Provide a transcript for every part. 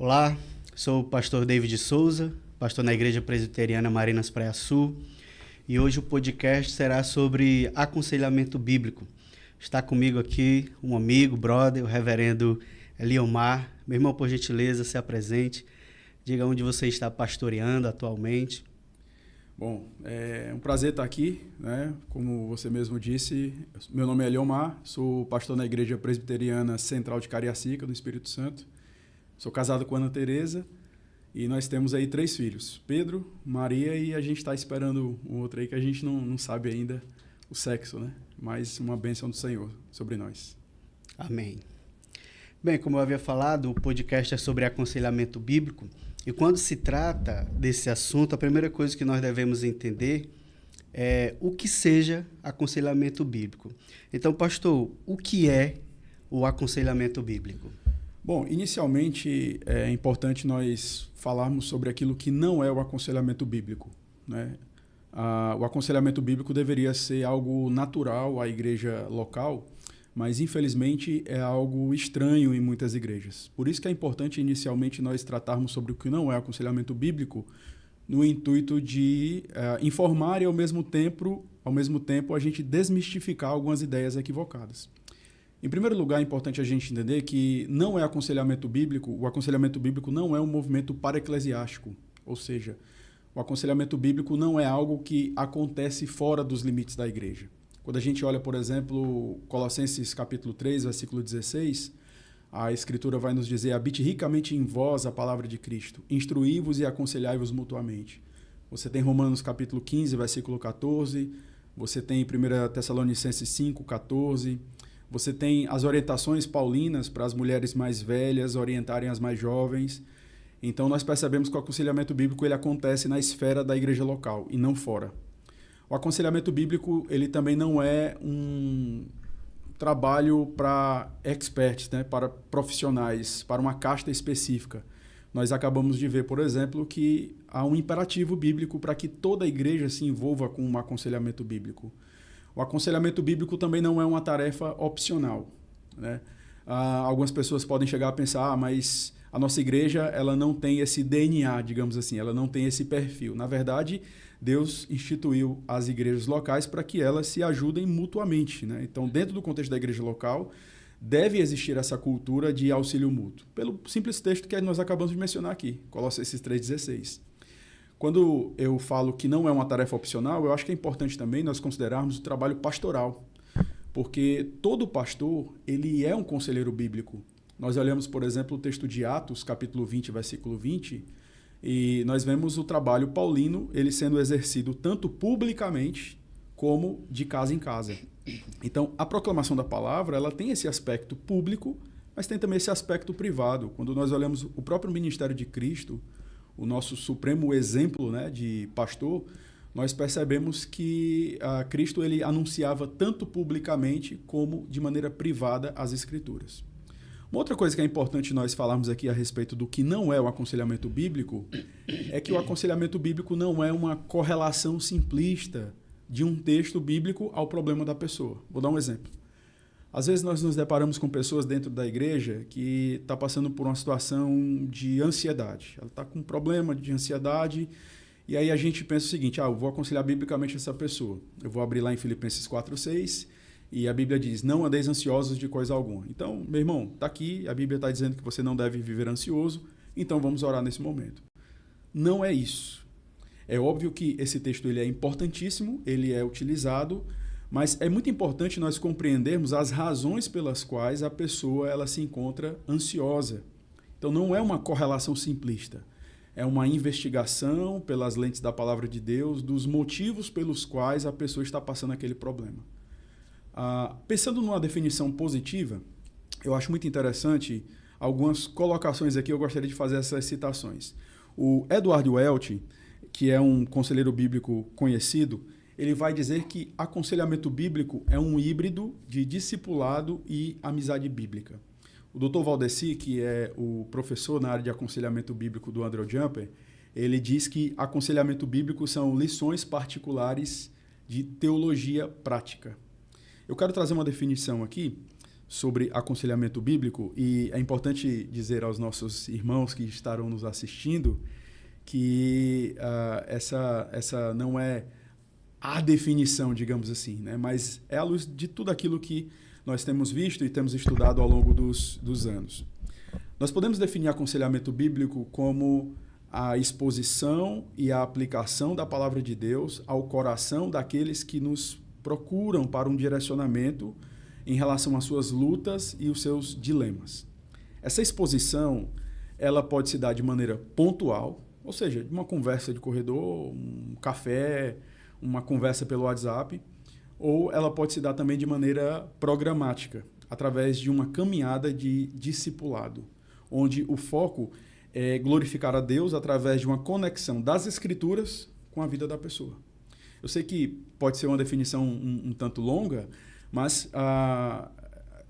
Olá, sou o pastor David Souza, pastor na Igreja Presbiteriana Marinas Praia Sul, e hoje o podcast será sobre aconselhamento bíblico. Está comigo aqui um amigo, brother, o reverendo Eliomar. Meu irmão, por gentileza, se apresente. Diga onde você está pastoreando atualmente. Bom, é um prazer estar aqui, né? Como você mesmo disse, meu nome é Eliomar, sou pastor na Igreja Presbiteriana Central de Cariacica, do Espírito Santo. Sou casado com Ana Tereza e nós temos aí 3 filhos, Pedro, Maria, e a gente está esperando um outro aí que a gente não sabe ainda o sexo, né? Mas uma bênção do Senhor sobre nós. Amém. Bem, como eu havia falado, o podcast é sobre aconselhamento bíblico. E quando se trata desse assunto, a primeira coisa que nós devemos entender é o que seja aconselhamento bíblico. Então, pastor, o que é o aconselhamento bíblico? Bom, inicialmente é importante nós falarmos sobre aquilo que não é o aconselhamento bíblico, né? O aconselhamento bíblico deveria ser algo natural à igreja local, mas infelizmente é algo estranho em muitas igrejas. Por isso que é importante inicialmente nós tratarmos sobre o que não é aconselhamento bíblico, no intuito de informar e ao mesmo tempo a gente desmistificar algumas ideias equivocadas. Em primeiro lugar, é importante a gente entender que não é aconselhamento bíblico, o aconselhamento bíblico não é um movimento para-eclesiástico, ou seja, o aconselhamento bíblico não é algo que acontece fora dos limites da igreja. Quando a gente olha, por exemplo, Colossenses capítulo 3, versículo 16, a Escritura vai nos dizer: habite ricamente em vós a palavra de Cristo, instruí-vos e aconselhai-vos mutuamente. Você tem Romanos capítulo 15, versículo 14, você tem 1 Tessalonicenses 5, 14, você tem as orientações paulinas para as mulheres mais velhas orientarem as mais jovens. Então nós percebemos que o aconselhamento bíblico ele acontece na esfera da igreja local e não fora. O aconselhamento bíblico ele também não é um trabalho para experts, né, para profissionais, para uma casta específica. Nós acabamos de ver, por exemplo, que há um imperativo bíblico para que toda a igreja se envolva com um aconselhamento bíblico. O aconselhamento bíblico também não é uma tarefa opcional, né? Algumas pessoas podem chegar a pensar, mas a nossa igreja ela não tem esse DNA, digamos assim, ela não tem esse perfil. Na verdade, Deus instituiu as igrejas locais para que elas se ajudem mutuamente, né? Então, dentro do contexto da igreja local, deve existir essa cultura de auxílio mútuo, pelo simples texto que nós acabamos de mencionar aqui, Colossenses 3,16. Quando eu falo que não é uma tarefa opcional, eu acho que é importante também nós considerarmos o trabalho pastoral, porque todo pastor ele é um conselheiro bíblico. Nós olhamos, por exemplo, o texto de Atos, capítulo 20, versículo 20, e nós vemos o trabalho paulino ele sendo exercido tanto publicamente como de casa em casa. Então, a proclamação da palavra ela tem esse aspecto público, mas tem também esse aspecto privado. Quando nós olhamos o próprio ministério de Cristo, o nosso supremo exemplo, né, de pastor, nós percebemos que Cristo ele anunciava tanto publicamente como de maneira privada as Escrituras. Uma outra coisa que é importante nós falarmos aqui a respeito do que não é o aconselhamento bíblico é que o aconselhamento bíblico não é uma correlação simplista de um texto bíblico ao problema da pessoa. Vou dar um exemplo. Às vezes nós nos deparamos com pessoas dentro da igreja que estão passando por uma situação de ansiedade. Ela está com um problema de ansiedade e aí a gente pensa o seguinte, eu vou aconselhar biblicamente essa pessoa. Eu vou abrir lá em Filipenses 4:6 e a Bíblia diz, não andeis ansiosos de coisa alguma. Então, meu irmão, está aqui, a Bíblia está dizendo que você não deve viver ansioso, então vamos orar nesse momento. Não é isso. É óbvio que esse texto ele é importantíssimo, ele é utilizado, mas é muito importante nós compreendermos as razões pelas quais a pessoa ela se encontra ansiosa. Então não é uma correlação simplista, é uma investigação pelas lentes da palavra de Deus dos motivos pelos quais a pessoa está passando aquele problema. Pensando numa definição positiva, eu acho muito interessante algumas colocações aqui, eu gostaria de fazer essas citações. O Edward Welch, que é um conselheiro bíblico conhecido, ele vai dizer que aconselhamento bíblico é um híbrido de discipulado e amizade bíblica. O Dr. Valdeci, que é o professor na área de aconselhamento bíblico do Andrew Jumper, ele diz que aconselhamento bíblico são lições particulares de teologia prática. Eu quero trazer uma definição aqui sobre aconselhamento bíblico, e é importante dizer aos nossos irmãos que estarão nos assistindo que essa não é a definição, digamos assim, né? Mas é à luz de tudo aquilo que nós temos visto e temos estudado ao longo dos anos. Nós podemos definir aconselhamento bíblico como a exposição e a aplicação da palavra de Deus ao coração daqueles que nos procuram para um direcionamento em relação às suas lutas e os seus dilemas. Essa exposição, ela pode se dar de maneira pontual, ou seja, de uma conversa de corredor, um café, uma conversa pelo WhatsApp, ou ela pode se dar também de maneira programática, através de uma caminhada de discipulado, onde o foco é glorificar a Deus através de uma conexão das Escrituras com a vida da pessoa. Eu sei que pode ser uma definição um tanto longa, mas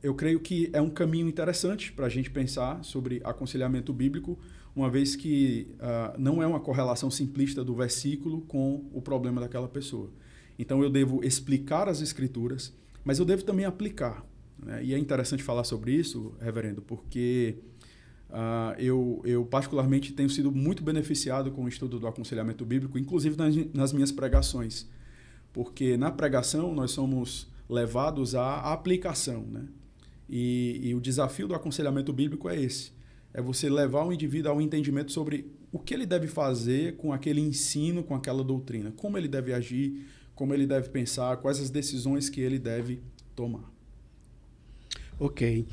eu creio que é um caminho interessante para a gente pensar sobre aconselhamento bíblico, uma vez que não é uma correlação simplista do versículo com o problema daquela pessoa. Então eu devo explicar as Escrituras, mas eu devo também aplicar, né? E é interessante falar sobre isso, reverendo, porque eu particularmente tenho sido muito beneficiado com o estudo do aconselhamento bíblico, inclusive nas minhas pregações, porque na pregação nós somos levados à aplicação, né? E o desafio do aconselhamento bíblico é esse, é você levar o indivíduo ao entendimento sobre o que ele deve fazer com aquele ensino, com aquela doutrina, como ele deve agir, como ele deve pensar, quais as decisões que ele deve tomar. Ok.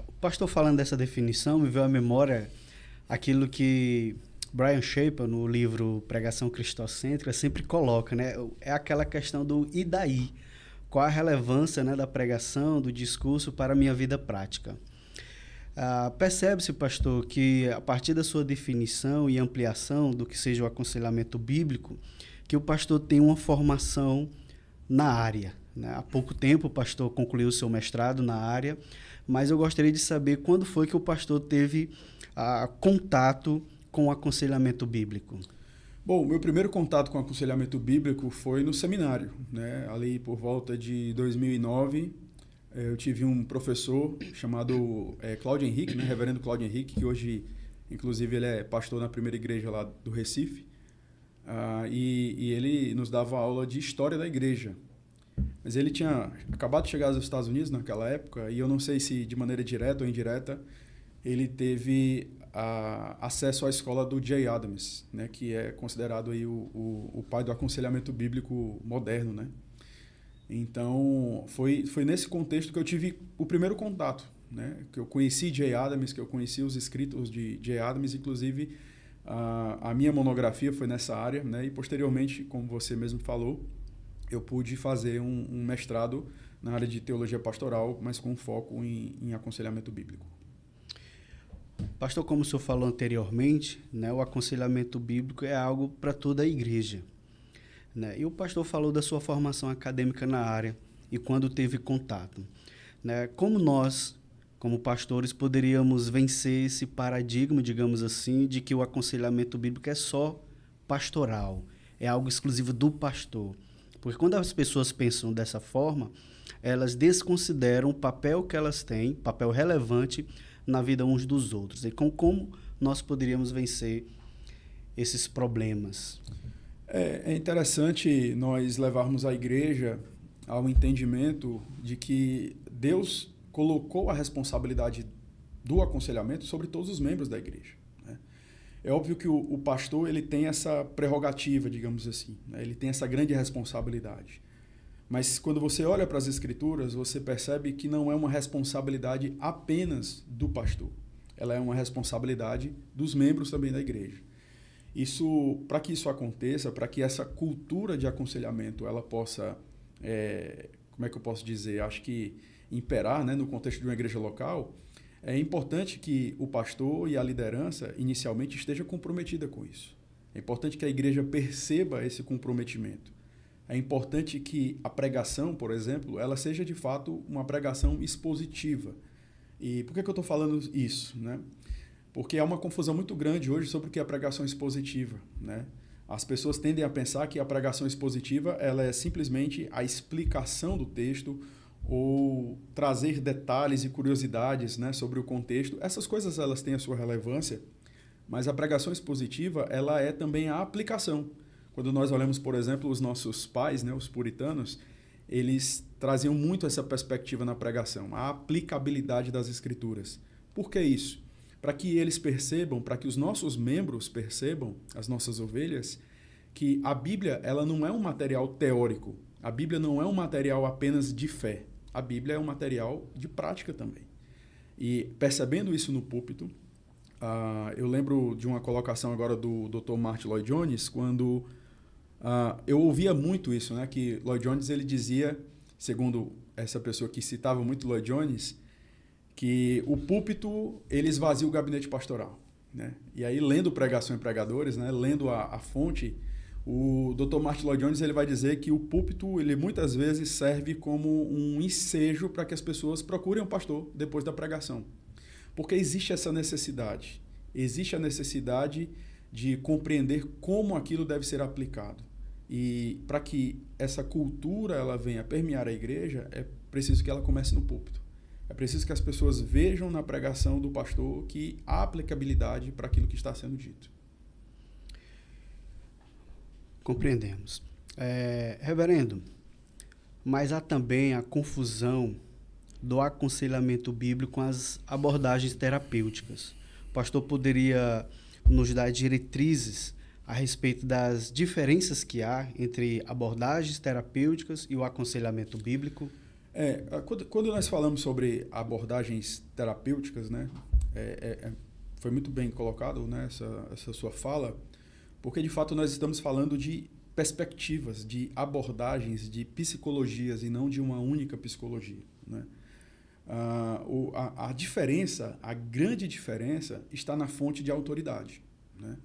O pastor falando dessa definição me veio à memória aquilo que Brian Shaper, no livro Pregação Cristocêntrica, sempre coloca, né? É aquela questão do e daí? Qual a relevância, né, da pregação, do discurso para a minha vida prática? Percebe-se, pastor, que a partir da sua definição e ampliação do que seja o aconselhamento bíblico, que o pastor tem uma formação na área, né? Há pouco tempo o pastor concluiu o seu mestrado na área, mas eu gostaria de saber quando foi que o pastor teve contato com o aconselhamento bíblico. Bom, meu primeiro contato com o aconselhamento bíblico foi no seminário, né? Ali por volta de 2009, eu tive um professor chamado Cláudio Henrique, né? Reverendo Cláudio Henrique, que hoje, inclusive, ele é pastor na primeira igreja lá do Recife, e ele nos dava aula de história da igreja. Mas ele tinha acabado de chegar aos Estados Unidos naquela época, e eu não sei se de maneira direta ou indireta, ele teve acesso à escola do Jay Adams, né, que é considerado aí o pai do aconselhamento bíblico moderno, né? Então, foi nesse contexto que eu tive o primeiro contato, né? Que eu conheci Jay Adams, que eu conheci os escritos de Jay Adams, inclusive a minha monografia foi nessa área, né? E posteriormente, como você mesmo falou, eu pude fazer um mestrado na área de teologia pastoral, mas com foco em aconselhamento bíblico. Pastor, como o senhor falou anteriormente, né, o aconselhamento bíblico é algo para toda a igreja, né? E o pastor falou da sua formação acadêmica na área e quando teve contato, né? Como nós, como pastores, poderíamos vencer esse paradigma, digamos assim, de que o aconselhamento bíblico é só pastoral, é algo exclusivo do pastor? Porque quando as pessoas pensam dessa forma, elas desconsideram o papel que elas têm, papel relevante na vida uns dos outros. E como nós poderíamos vencer esses problemas? É interessante nós levarmos a igreja ao entendimento de que Deus colocou a responsabilidade do aconselhamento sobre todos os membros da igreja, né? É óbvio que o pastor ele tem essa prerrogativa, digamos assim, né? Ele tem essa grande responsabilidade. Mas quando você olha para as Escrituras, você percebe que não é uma responsabilidade apenas do pastor. Ela é uma responsabilidade dos membros também da igreja. Para que isso aconteça, para que essa cultura de aconselhamento ela possa, como é que eu posso dizer, acho que imperar, né, no contexto de uma igreja local, é importante que o pastor e a liderança inicialmente esteja comprometida com isso. É importante que a igreja perceba esse comprometimento. É importante que a pregação, por exemplo, ela seja de fato uma pregação expositiva. E por que eu estou falando isso, né? Porque há uma confusão muito grande hoje sobre o que é a pregação expositiva, né? As pessoas tendem a pensar que a pregação expositiva ela é simplesmente a explicação do texto ou trazer detalhes e curiosidades, né, sobre o contexto. Essas coisas elas têm a sua relevância, mas a pregação expositiva ela é também a aplicação. Quando nós olhamos, por exemplo, os nossos pais, né, os puritanos, eles traziam muito essa perspectiva na pregação, a aplicabilidade das Escrituras. Por que isso? Para que eles percebam, para que os nossos membros percebam, as nossas ovelhas, que a Bíblia ela não é um material teórico. A Bíblia não é um material apenas de fé. A Bíblia é um material de prática também. E percebendo isso no púlpito, eu lembro de uma colocação agora do Dr. Martyn Lloyd-Jones, quando eu ouvia muito isso, né, que Lloyd-Jones ele dizia, segundo essa pessoa que citava muito Lloyd-Jones, que o púlpito ele esvazia o gabinete pastoral, né? E aí, lendo Pregação e Pregadores, né, lendo a fonte, o Dr. Martyn Lloyd-Jones ele vai dizer que o púlpito ele muitas vezes serve como um ensejo para que as pessoas procurem um pastor depois da pregação. Porque existe essa necessidade. Existe a necessidade de compreender como aquilo deve ser aplicado. E para que essa cultura ela venha permear a igreja, é preciso que ela comece no púlpito. É preciso que as pessoas vejam na pregação do pastor que há aplicabilidade para aquilo que está sendo dito. Compreendemos. Reverendo, mas há também a confusão do aconselhamento bíblico com as abordagens terapêuticas. O pastor poderia nos dar diretrizes a respeito das diferenças que há entre abordagens terapêuticas e o aconselhamento bíblico? Quando nós falamos sobre abordagens terapêuticas, né, foi muito bem colocado, né, essa sua fala, porque de fato nós estamos falando de perspectivas, de abordagens, de psicologias e não de uma única psicologia, né? A diferença, a grande diferença está na fonte de autoridade, né?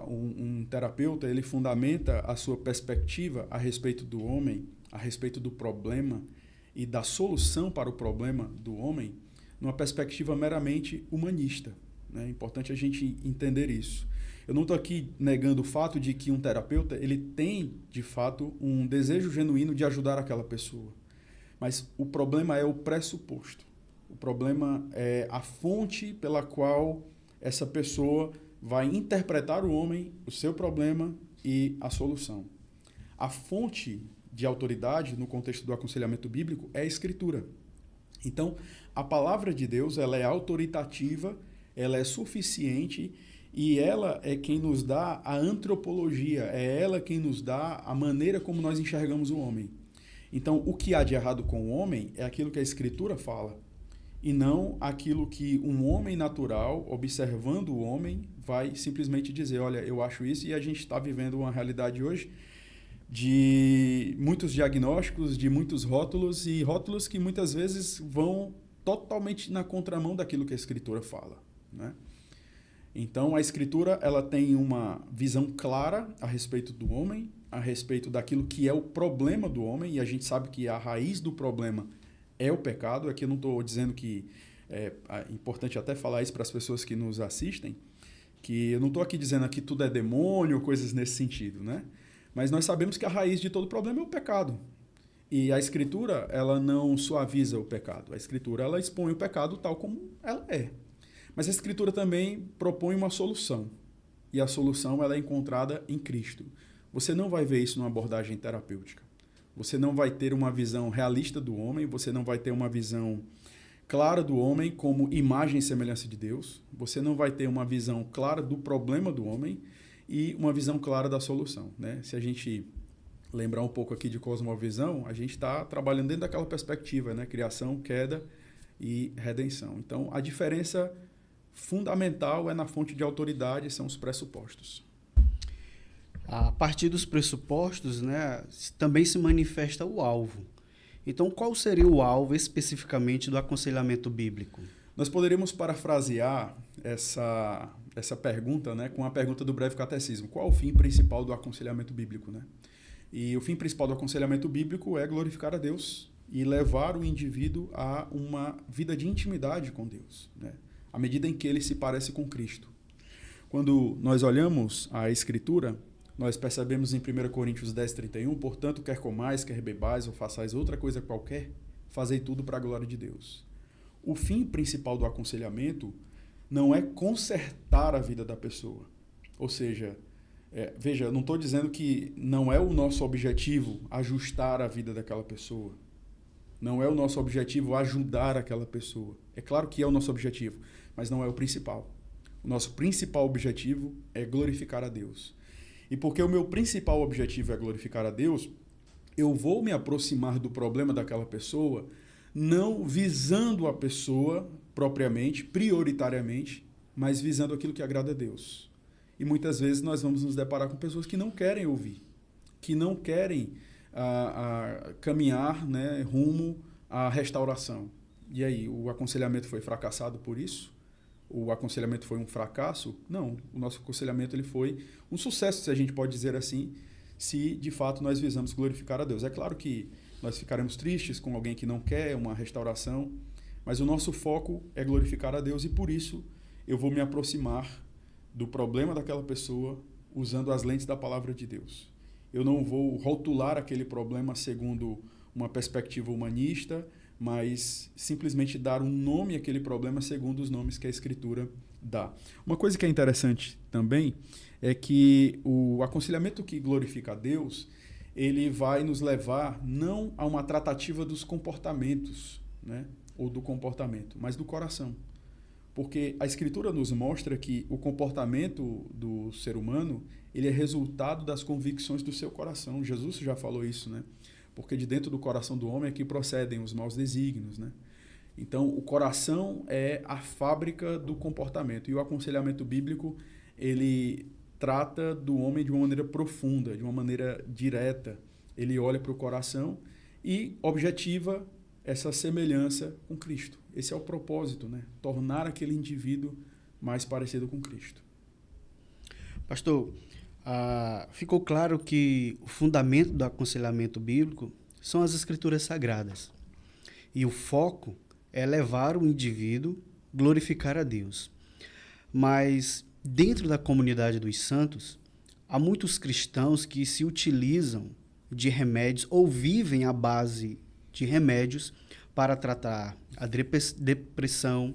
Um terapeuta ele fundamenta a sua perspectiva a respeito do homem, a respeito do problema e da solução para o problema do homem numa perspectiva meramente humanista, né? É importante a gente entender isso. Eu não estou aqui negando o fato de que um terapeuta ele tem, de fato, um desejo genuíno de ajudar aquela pessoa. Mas o problema é o pressuposto. O problema é a fonte pela qual essa pessoa vai interpretar o homem, o seu problema e a solução. A fonte de autoridade, no contexto do aconselhamento bíblico, é a Escritura. Então, a palavra de Deus ela é autoritativa, ela é suficiente e ela é quem nos dá a antropologia, é ela quem nos dá a maneira como nós enxergamos o homem. Então, o que há de errado com o homem é aquilo que a Escritura fala, e não aquilo que um homem natural, observando o homem, vai simplesmente dizer, olha, eu acho isso, e a gente está vivendo uma realidade hoje de muitos diagnósticos, de muitos rótulos, e rótulos que muitas vezes vão totalmente na contramão daquilo que a Escritura fala, né? Então, a Escritura ela tem uma visão clara a respeito do homem, a respeito daquilo que é o problema do homem, e a gente sabe que a raiz do problema é o pecado. Aqui eu não estou dizendo que é importante até falar isso para as pessoas que nos assistem, que eu não estou aqui dizendo que tudo é demônio, coisas nesse sentido, né? Mas nós sabemos que a raiz de todo problema é o pecado. E a Escritura, ela não suaviza o pecado. A Escritura, ela expõe o pecado tal como ela é. Mas a Escritura também propõe uma solução. E a solução ela é encontrada em Cristo. Você não vai ver isso numa abordagem terapêutica. Você não vai ter uma visão realista do homem, você não vai ter uma visão clara do homem como imagem e semelhança de Deus, você não vai ter uma visão clara do problema do homem e uma visão clara da solução, né? Se a gente lembrar um pouco aqui de cosmovisão, a gente está trabalhando dentro daquela perspectiva, né? Criação, queda e redenção. Então, a diferença fundamental é na fonte de autoridade, são os pressupostos. A partir dos pressupostos, né, também se manifesta o alvo. Então, qual seria o alvo especificamente do aconselhamento bíblico? Nós poderíamos parafrasear essa pergunta, né, com a pergunta do breve catecismo. Qual o fim principal do aconselhamento bíblico, né? E o fim principal do aconselhamento bíblico é glorificar a Deus e levar o indivíduo a uma vida de intimidade com Deus, né? À medida em que ele se parece com Cristo. Quando nós olhamos a Escritura, nós percebemos em 1 Coríntios 10:31, portanto, quer comais, quer bebais ou façais outra coisa qualquer, fazei tudo para a glória de Deus. O fim principal do aconselhamento não é consertar a vida da pessoa. Ou seja, veja, eu não estou dizendo que não é o nosso objetivo ajustar a vida daquela pessoa. Não é o nosso objetivo ajudar aquela pessoa. É claro que é o nosso objetivo, mas não é o principal. O nosso principal objetivo é glorificar a Deus. E porque o meu principal objetivo é glorificar a Deus, eu vou me aproximar do problema daquela pessoa, não visando a pessoa propriamente, prioritariamente, mas visando aquilo que agrada a Deus. E muitas vezes nós vamos nos deparar com pessoas que não querem ouvir, que não querem caminhar, né, rumo à restauração. E aí, o aconselhamento foi fracassado por isso? O aconselhamento foi um fracasso? Não, o nosso aconselhamento ele foi um sucesso, se a gente pode dizer assim, se de fato nós visamos glorificar a Deus. É claro que nós ficaremos tristes com alguém que não quer uma restauração, mas o nosso foco é glorificar a Deus e por isso eu vou me aproximar do problema daquela pessoa usando as lentes da palavra de Deus. Eu não vou rotular aquele problema segundo uma perspectiva humanista, mas simplesmente dar um nome àquele problema segundo os nomes que a Escritura dá. Uma coisa que é interessante também é que o aconselhamento que glorifica a Deus, ele vai nos levar não a uma tratativa dos comportamentos, né, ou do comportamento, mas do coração. Porque a Escritura nos mostra que o comportamento do ser humano ele é resultado das convicções do seu coração. Jesus já falou isso, né? Porque de dentro do coração do homem é que procedem os maus desígnios, né? Então, o coração é a fábrica do comportamento. E o aconselhamento bíblico, ele trata do homem de uma maneira profunda, de uma maneira direta. Ele olha para o coração e objetiva essa semelhança com Cristo. Esse é o propósito, né? Tornar aquele indivíduo mais parecido com Cristo. Pastor, ficou claro que o fundamento do aconselhamento bíblico são as Escrituras Sagradas. E o foco é levar o indivíduo a glorificar a Deus. Mas, dentro da comunidade dos santos, há muitos cristãos que se utilizam de remédios ou vivem à base de remédios para tratar a depressão,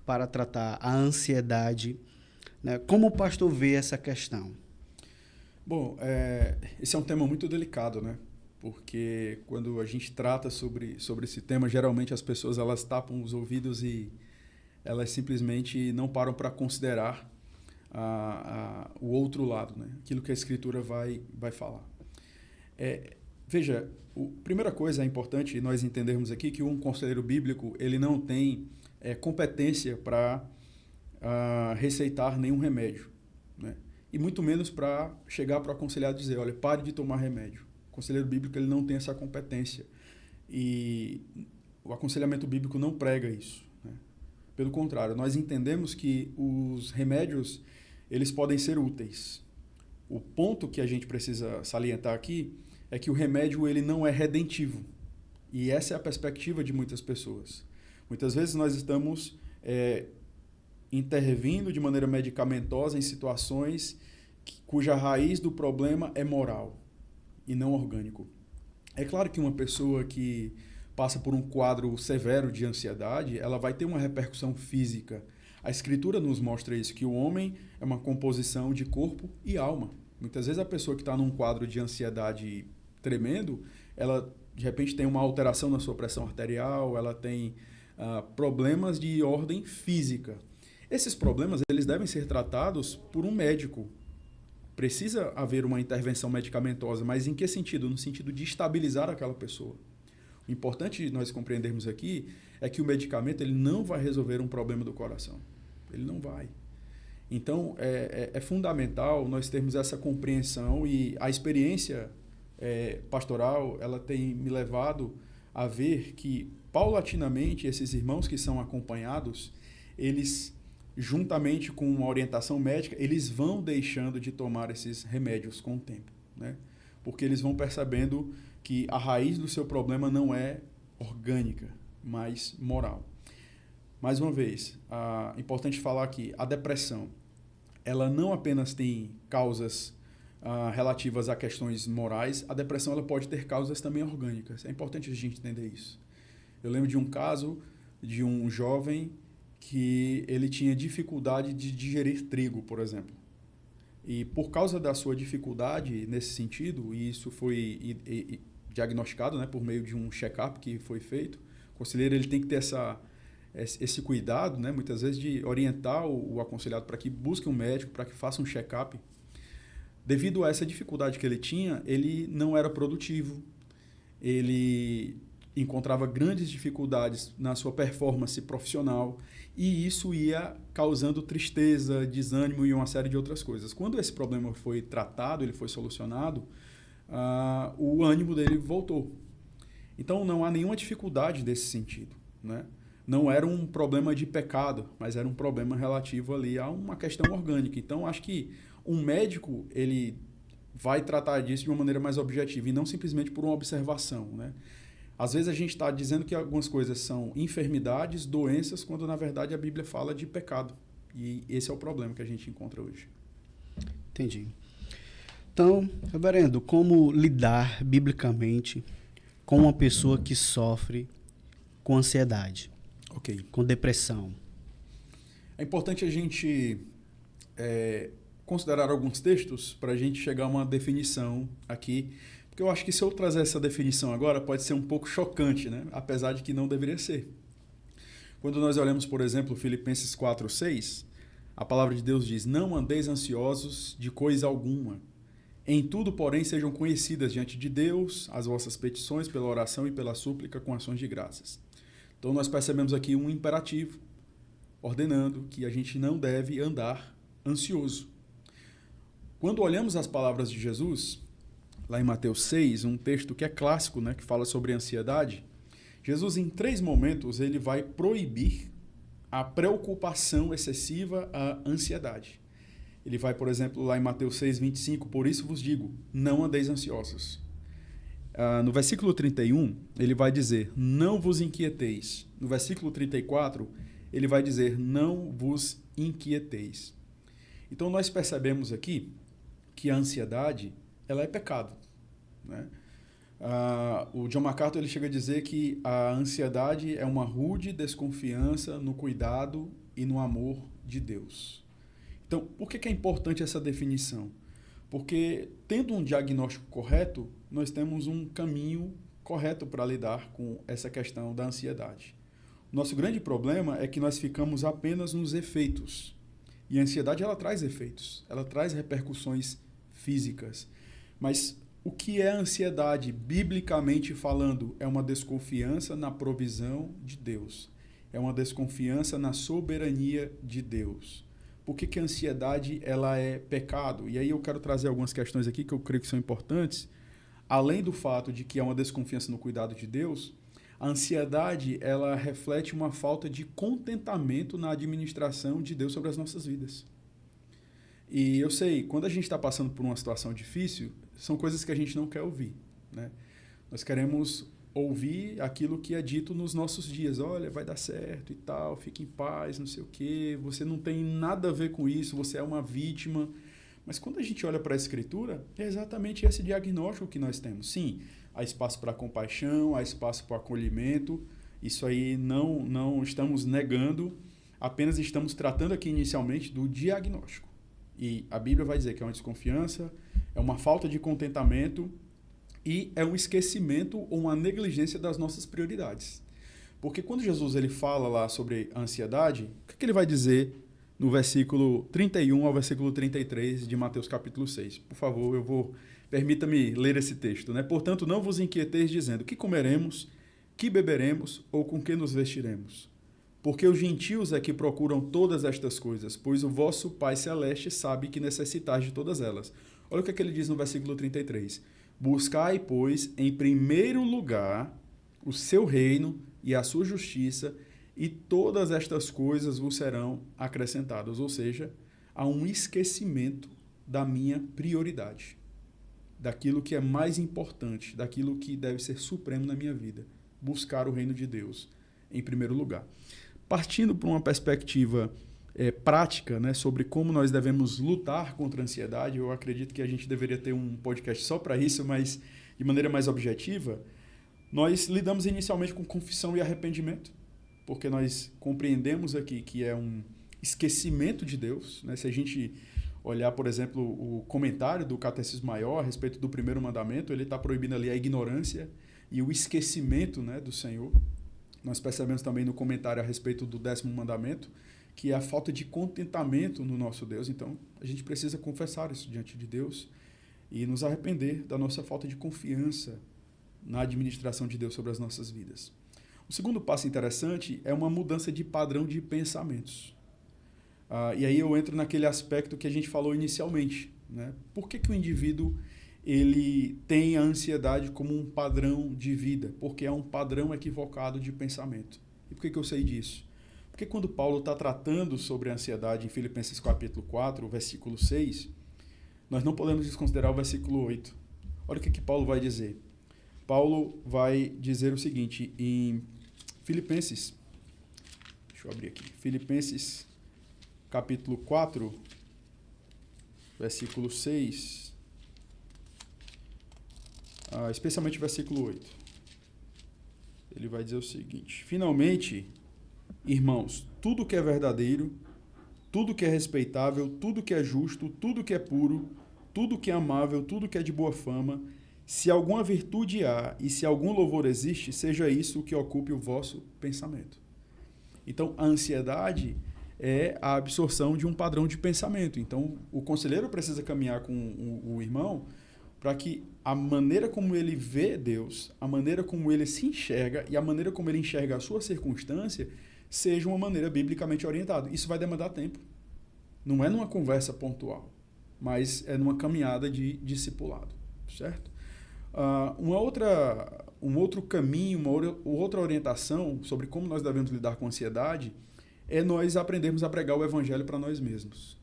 para tratar a ansiedade, né? Como o pastor vê essa questão? Bom, esse é um tema muito delicado, né? Porque quando a gente trata sobre esse tema, geralmente as pessoas elas tapam os ouvidos e elas simplesmente não param para considerar o outro lado, né? Aquilo que a Escritura vai falar. Veja, primeira coisa é importante nós entendermos aqui que um conselheiro bíblico ele não tem competência para receitar nenhum remédio, né? E muito menos para chegar para o aconselhado e dizer, olha, pare de tomar remédio. O conselheiro bíblico ele não tem essa competência e o aconselhamento bíblico não prega isso, né? Pelo contrário, nós entendemos que os remédios eles podem ser úteis. O ponto que a gente precisa salientar aqui é que o remédio ele não é redentivo. E essa é a perspectiva de muitas pessoas. Muitas vezes nós estamos intervindo de maneira medicamentosa em situações cuja raiz do problema é moral e não orgânico. É claro que uma pessoa que passa por um quadro severo de ansiedade, ela vai ter uma repercussão física. A Escritura nos mostra isso, que o homem é uma composição de corpo e alma. Muitas vezes a pessoa que está num quadro de ansiedade tremendo, ela de repente tem uma alteração na sua pressão arterial, ela tem problemas de ordem física. Esses problemas eles devem ser tratados por um médico. Precisa haver uma intervenção medicamentosa, mas em que sentido? No sentido de estabilizar aquela pessoa. O importante nós compreendermos aqui é que o medicamento ele não vai resolver um problema do coração. Ele não vai. Então, é fundamental nós termos essa compreensão e a experiência pastoral ela tem me levado a ver que, paulatinamente, esses irmãos que são acompanhados, eles, juntamente com uma orientação médica, eles vão deixando de tomar esses remédios com o tempo, né? Porque eles vão percebendo que a raiz do seu problema não é orgânica, mas moral. Mais uma vez, é importante falar que a depressão, ela não apenas tem causas relativas a questões morais, a depressão ela pode ter causas também orgânicas. É importante a gente entender isso. Eu lembro de um caso de um jovem que ele tinha dificuldade de digerir trigo, por exemplo. E por causa da sua dificuldade nesse sentido, e isso foi diagnosticado, né, por meio de um check-up que foi feito, o conselheiro ele tem que ter esse cuidado, né, muitas vezes, de orientar o aconselhado para que busque um médico, para que faça um check-up. Devido a essa dificuldade que ele tinha, ele não era produtivo, ele encontrava grandes dificuldades na sua performance profissional e isso ia causando tristeza, desânimo e uma série de outras coisas. Quando esse problema foi tratado, ele foi solucionado, o ânimo dele voltou. Então não há nenhuma dificuldade desse sentido, né? Não era um problema de pecado, mas era um problema relativo ali a uma questão orgânica. Então acho que um médico ele vai tratar disso de uma maneira mais objetiva e não simplesmente por uma observação, né? Às vezes a gente está dizendo que algumas coisas são enfermidades, doenças, quando na verdade a Bíblia fala de pecado. E esse é o problema que a gente encontra hoje. Entendi. Então, reverendo, como lidar biblicamente com uma pessoa que sofre com ansiedade, com depressão? É importante a gente considerar alguns textos para a gente chegar a uma definição aqui. Porque eu acho que se eu trazer essa definição agora pode ser um pouco chocante, né? Apesar de que não deveria ser. Quando nós olhamos, por exemplo, Filipenses 4:6, a palavra de Deus diz: não andeis ansiosos de coisa alguma. Em tudo, porém, sejam conhecidas diante de Deus as vossas petições pela oração e pela súplica com ações de graças. Então nós percebemos aqui um imperativo ordenando que a gente não deve andar ansioso. Quando olhamos as palavras de Jesus, lá em Mateus 6, um texto que é clássico, né, que fala sobre ansiedade, Jesus, em 3 momentos, ele vai proibir a preocupação excessiva, a ansiedade. Ele vai, por exemplo, lá em Mateus 6:25, por isso vos digo, não andeis ansiosos. No versículo 31, ele vai dizer, não vos inquieteis. No versículo 34, ele vai dizer, não vos inquieteis. Então, nós percebemos aqui que a ansiedade ela é pecado, né? O John MacArthur ele chega a dizer que a ansiedade é uma rude desconfiança no cuidado e no amor de Deus. Então, por que é importante essa definição? Porque, tendo um diagnóstico correto, nós temos um caminho correto para lidar com essa questão da ansiedade. Nosso grande problema é que nós ficamos apenas nos efeitos. E a ansiedade ela traz efeitos, ela traz repercussões físicas. Mas o que é ansiedade, biblicamente falando? É uma desconfiança na provisão de Deus. É uma desconfiança na soberania de Deus. Por que a ansiedade ela é pecado? E aí eu quero trazer algumas questões aqui que eu creio que são importantes. Além do fato de que é uma desconfiança no cuidado de Deus, a ansiedade ela reflete uma falta de contentamento na administração de Deus sobre as nossas vidas. E eu sei, quando a gente está passando por uma situação difícil, são coisas que a gente não quer ouvir, né? Nós queremos ouvir aquilo que é dito nos nossos dias. Olha, vai dar certo e tal, fique em paz, não sei o quê. Você não tem nada a ver com isso, você é uma vítima. Mas quando a gente olha para a Escritura, é exatamente esse diagnóstico que nós temos. Sim, há espaço para compaixão, há espaço para acolhimento. Isso aí não estamos negando, apenas estamos tratando aqui inicialmente do diagnóstico. E a Bíblia vai dizer que é uma desconfiança, é uma falta de contentamento e é um esquecimento ou uma negligência das nossas prioridades. Porque quando Jesus ele fala lá sobre a ansiedade, o que ele vai dizer no versículo 31 ao versículo 33 de Mateus capítulo 6? Por favor, permita-me ler esse texto, né? Portanto, não vos inquieteis dizendo, que comeremos, que beberemos ou com que nos vestiremos? Porque os gentios é que procuram todas estas coisas, pois o vosso Pai Celeste sabe que necessitais de todas elas. Olha o que ele diz no versículo 33. Buscai, pois, em primeiro lugar o seu reino e a sua justiça, e todas estas coisas vos serão acrescentadas. Ou seja, há um esquecimento da minha prioridade, daquilo que é mais importante, daquilo que deve ser supremo na minha vida. Buscar o reino de Deus em primeiro lugar. Partindo para uma perspectiva prática, né, sobre como nós devemos lutar contra a ansiedade, eu acredito que a gente deveria ter um podcast só para isso, mas de maneira mais objetiva, nós lidamos inicialmente com confissão e arrependimento, porque nós compreendemos aqui que é um esquecimento de Deus, né? Se a gente olhar, por exemplo, o comentário do Catecismo Maior a respeito do primeiro mandamento, ele está proibindo ali a ignorância e o esquecimento, né, do Senhor. Nós percebemos também no comentário a respeito do 10º mandamento, que é a falta de contentamento no nosso Deus. Então, a gente precisa confessar isso diante de Deus e nos arrepender da nossa falta de confiança na administração de Deus sobre as nossas vidas. O segundo passo interessante é uma mudança de padrão de pensamentos. E aí eu entro naquele aspecto que a gente falou inicialmente, né? Por que o indivíduo ele tem a ansiedade como um padrão de vida? Porque é um padrão equivocado de pensamento. E por que eu sei disso? Porque quando Paulo está tratando sobre a ansiedade em Filipenses capítulo 4, versículo 6, nós não podemos desconsiderar o versículo 8. Olha o que Paulo vai dizer. Paulo vai dizer o seguinte em Filipenses, deixa eu abrir aqui, Filipenses capítulo 4, versículo 6, especialmente o versículo 8. Ele vai dizer o seguinte: finalmente, irmãos, tudo que é verdadeiro, tudo que é respeitável, tudo que é justo, tudo que é puro, tudo que é amável, tudo que é de boa fama, se alguma virtude há e se algum louvor existe, seja isso o que ocupe o vosso pensamento. Então, a ansiedade é a absorção de um padrão de pensamento. Então, o conselheiro precisa caminhar com o irmão para que a maneira como ele vê Deus, a maneira como ele se enxerga e a maneira como ele enxerga a sua circunstância seja uma maneira biblicamente orientada. Isso vai demandar tempo. Não é numa conversa pontual, mas é numa caminhada de discipulado, certo? Um outro caminho, uma outra orientação sobre como nós devemos lidar com a ansiedade é nós aprendermos a pregar o evangelho para nós mesmos.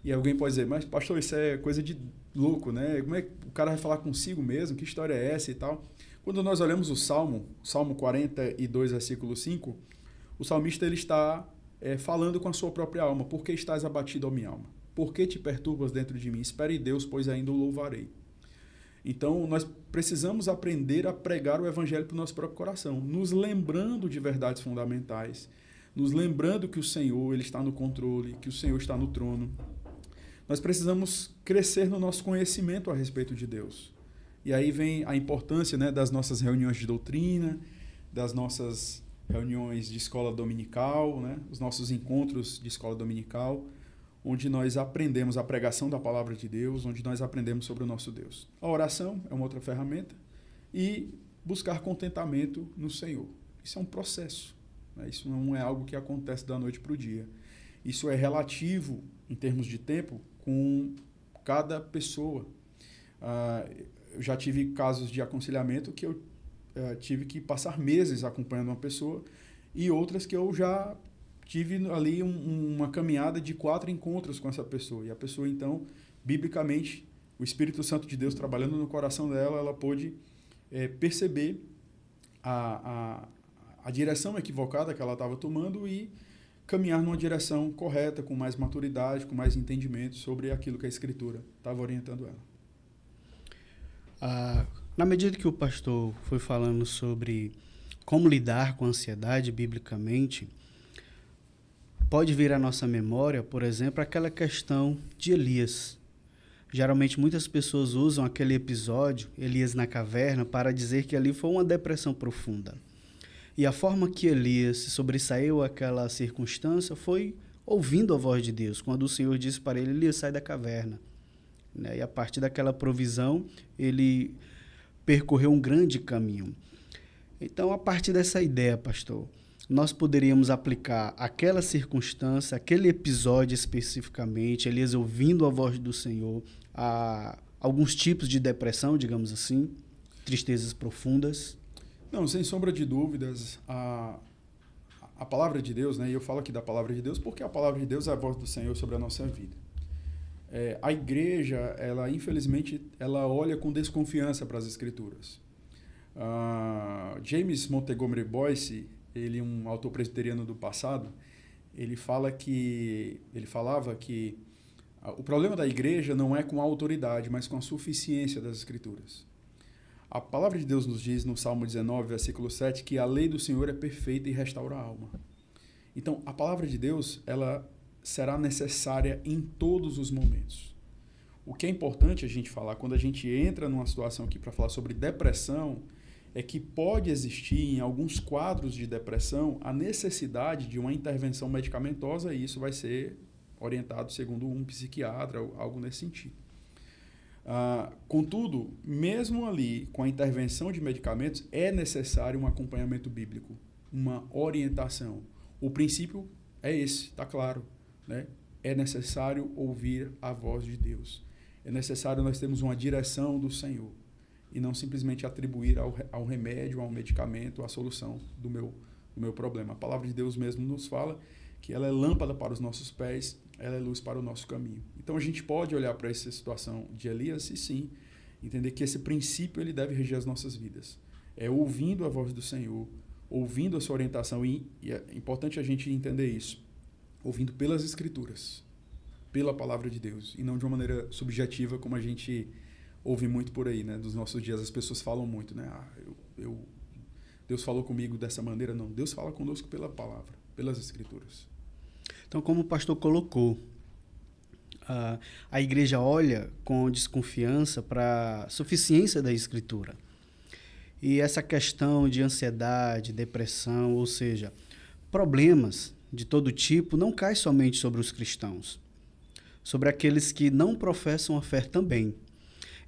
E alguém pode dizer, mas pastor, isso é coisa de louco, né? Como é que o cara vai falar consigo mesmo? Que história é essa e tal? Quando nós olhamos o Salmo 42, versículo 5, o salmista ele está falando com a sua própria alma. Por que estás abatido, ó minha alma? Por que te perturbas dentro de mim? Espere em Deus, pois ainda o louvarei. Então, nós precisamos aprender a pregar o evangelho para o nosso próprio coração, nos lembrando de verdades fundamentais, nos lembrando que o Senhor ele está no controle, que o Senhor está no trono. Nós precisamos crescer no nosso conhecimento a respeito de Deus. E aí vem a importância, né, das nossas reuniões de doutrina, das nossas reuniões de escola dominical, né, os nossos encontros de escola dominical, onde nós aprendemos a pregação da palavra de Deus, onde nós aprendemos sobre o nosso Deus. A oração é uma outra ferramenta e buscar contentamento no Senhor. Isso é um processo, né? Isso não é algo que acontece da noite para o dia. Isso é relativo, em termos de tempo, com cada pessoa. Eu já tive casos de aconselhamento que eu tive que passar meses acompanhando uma pessoa e outras que eu já tive ali uma caminhada de 4 encontros com essa pessoa. E a pessoa, então, biblicamente, o Espírito Santo de Deus trabalhando no coração dela, ela pôde perceber a direção equivocada que ela estava tomando e caminhar numa direção correta, com mais maturidade, com mais entendimento sobre aquilo que a Escritura estava orientando ela. Na medida que o pastor foi falando sobre como lidar com a ansiedade biblicamente, pode vir à nossa memória, por exemplo, aquela questão de Elias. Geralmente muitas pessoas usam aquele episódio, Elias na caverna, para dizer que ali foi uma depressão profunda. E a forma que Elias se sobressaiu àquela circunstância foi ouvindo a voz de Deus, quando o Senhor disse para ele, Elias, sai da caverna. E a partir daquela provisão, ele percorreu um grande caminho. Então, a partir dessa ideia, pastor, nós poderíamos aplicar aquela circunstância, aquele episódio especificamente, Elias ouvindo a voz do Senhor, a alguns tipos de depressão, digamos assim, tristezas profundas? Não, sem sombra de dúvidas, a palavra de Deus, né? E eu falo aqui da palavra de Deus porque a palavra de Deus é a voz do Senhor sobre a nossa vida. A igreja, ela infelizmente, ela olha com desconfiança para as Escrituras. James Montgomery Boyce, ele um autor presbiteriano do passado, ele falava que o problema da igreja não é com a autoridade, mas com a suficiência das Escrituras. A palavra de Deus nos diz no Salmo 19, versículo 7, que a lei do Senhor é perfeita e restaura a alma. Então, a palavra de Deus, ela será necessária em todos os momentos. O que é importante a gente falar, quando a gente entra numa situação aqui para falar sobre depressão, é que pode existir em alguns quadros de depressão a necessidade de uma intervenção medicamentosa e isso vai ser orientado segundo um psiquiatra ou algo nesse sentido. Contudo, mesmo ali com a intervenção de medicamentos, é necessário um acompanhamento bíblico, uma orientação. O princípio é esse, está claro, né? É necessário ouvir a voz de Deus. É necessário nós termos uma direção do Senhor e não simplesmente atribuir ao remédio, ao medicamento, a solução do meu problema. A palavra de Deus mesmo nos fala que ela é lâmpada para os nossos pés, ela é luz para o nosso caminho. Então a gente pode olhar para essa situação de Elias e sim, entender que esse princípio ele deve reger as nossas vidas. É ouvindo a voz do Senhor, ouvindo a sua orientação e é importante a gente entender isso, ouvindo pelas Escrituras, pela palavra de Deus e não de uma maneira subjetiva como a gente ouve muito por aí, né? Dos nossos dias as pessoas falam muito, né? Deus falou comigo dessa maneira. Não, Deus fala conosco pela palavra, pelas Escrituras. Então, como o pastor colocou, a igreja olha com desconfiança para a suficiência da Escritura. E essa questão de ansiedade, depressão, ou seja, problemas de todo tipo, não cai somente sobre os cristãos, sobre aqueles que não professam a fé também.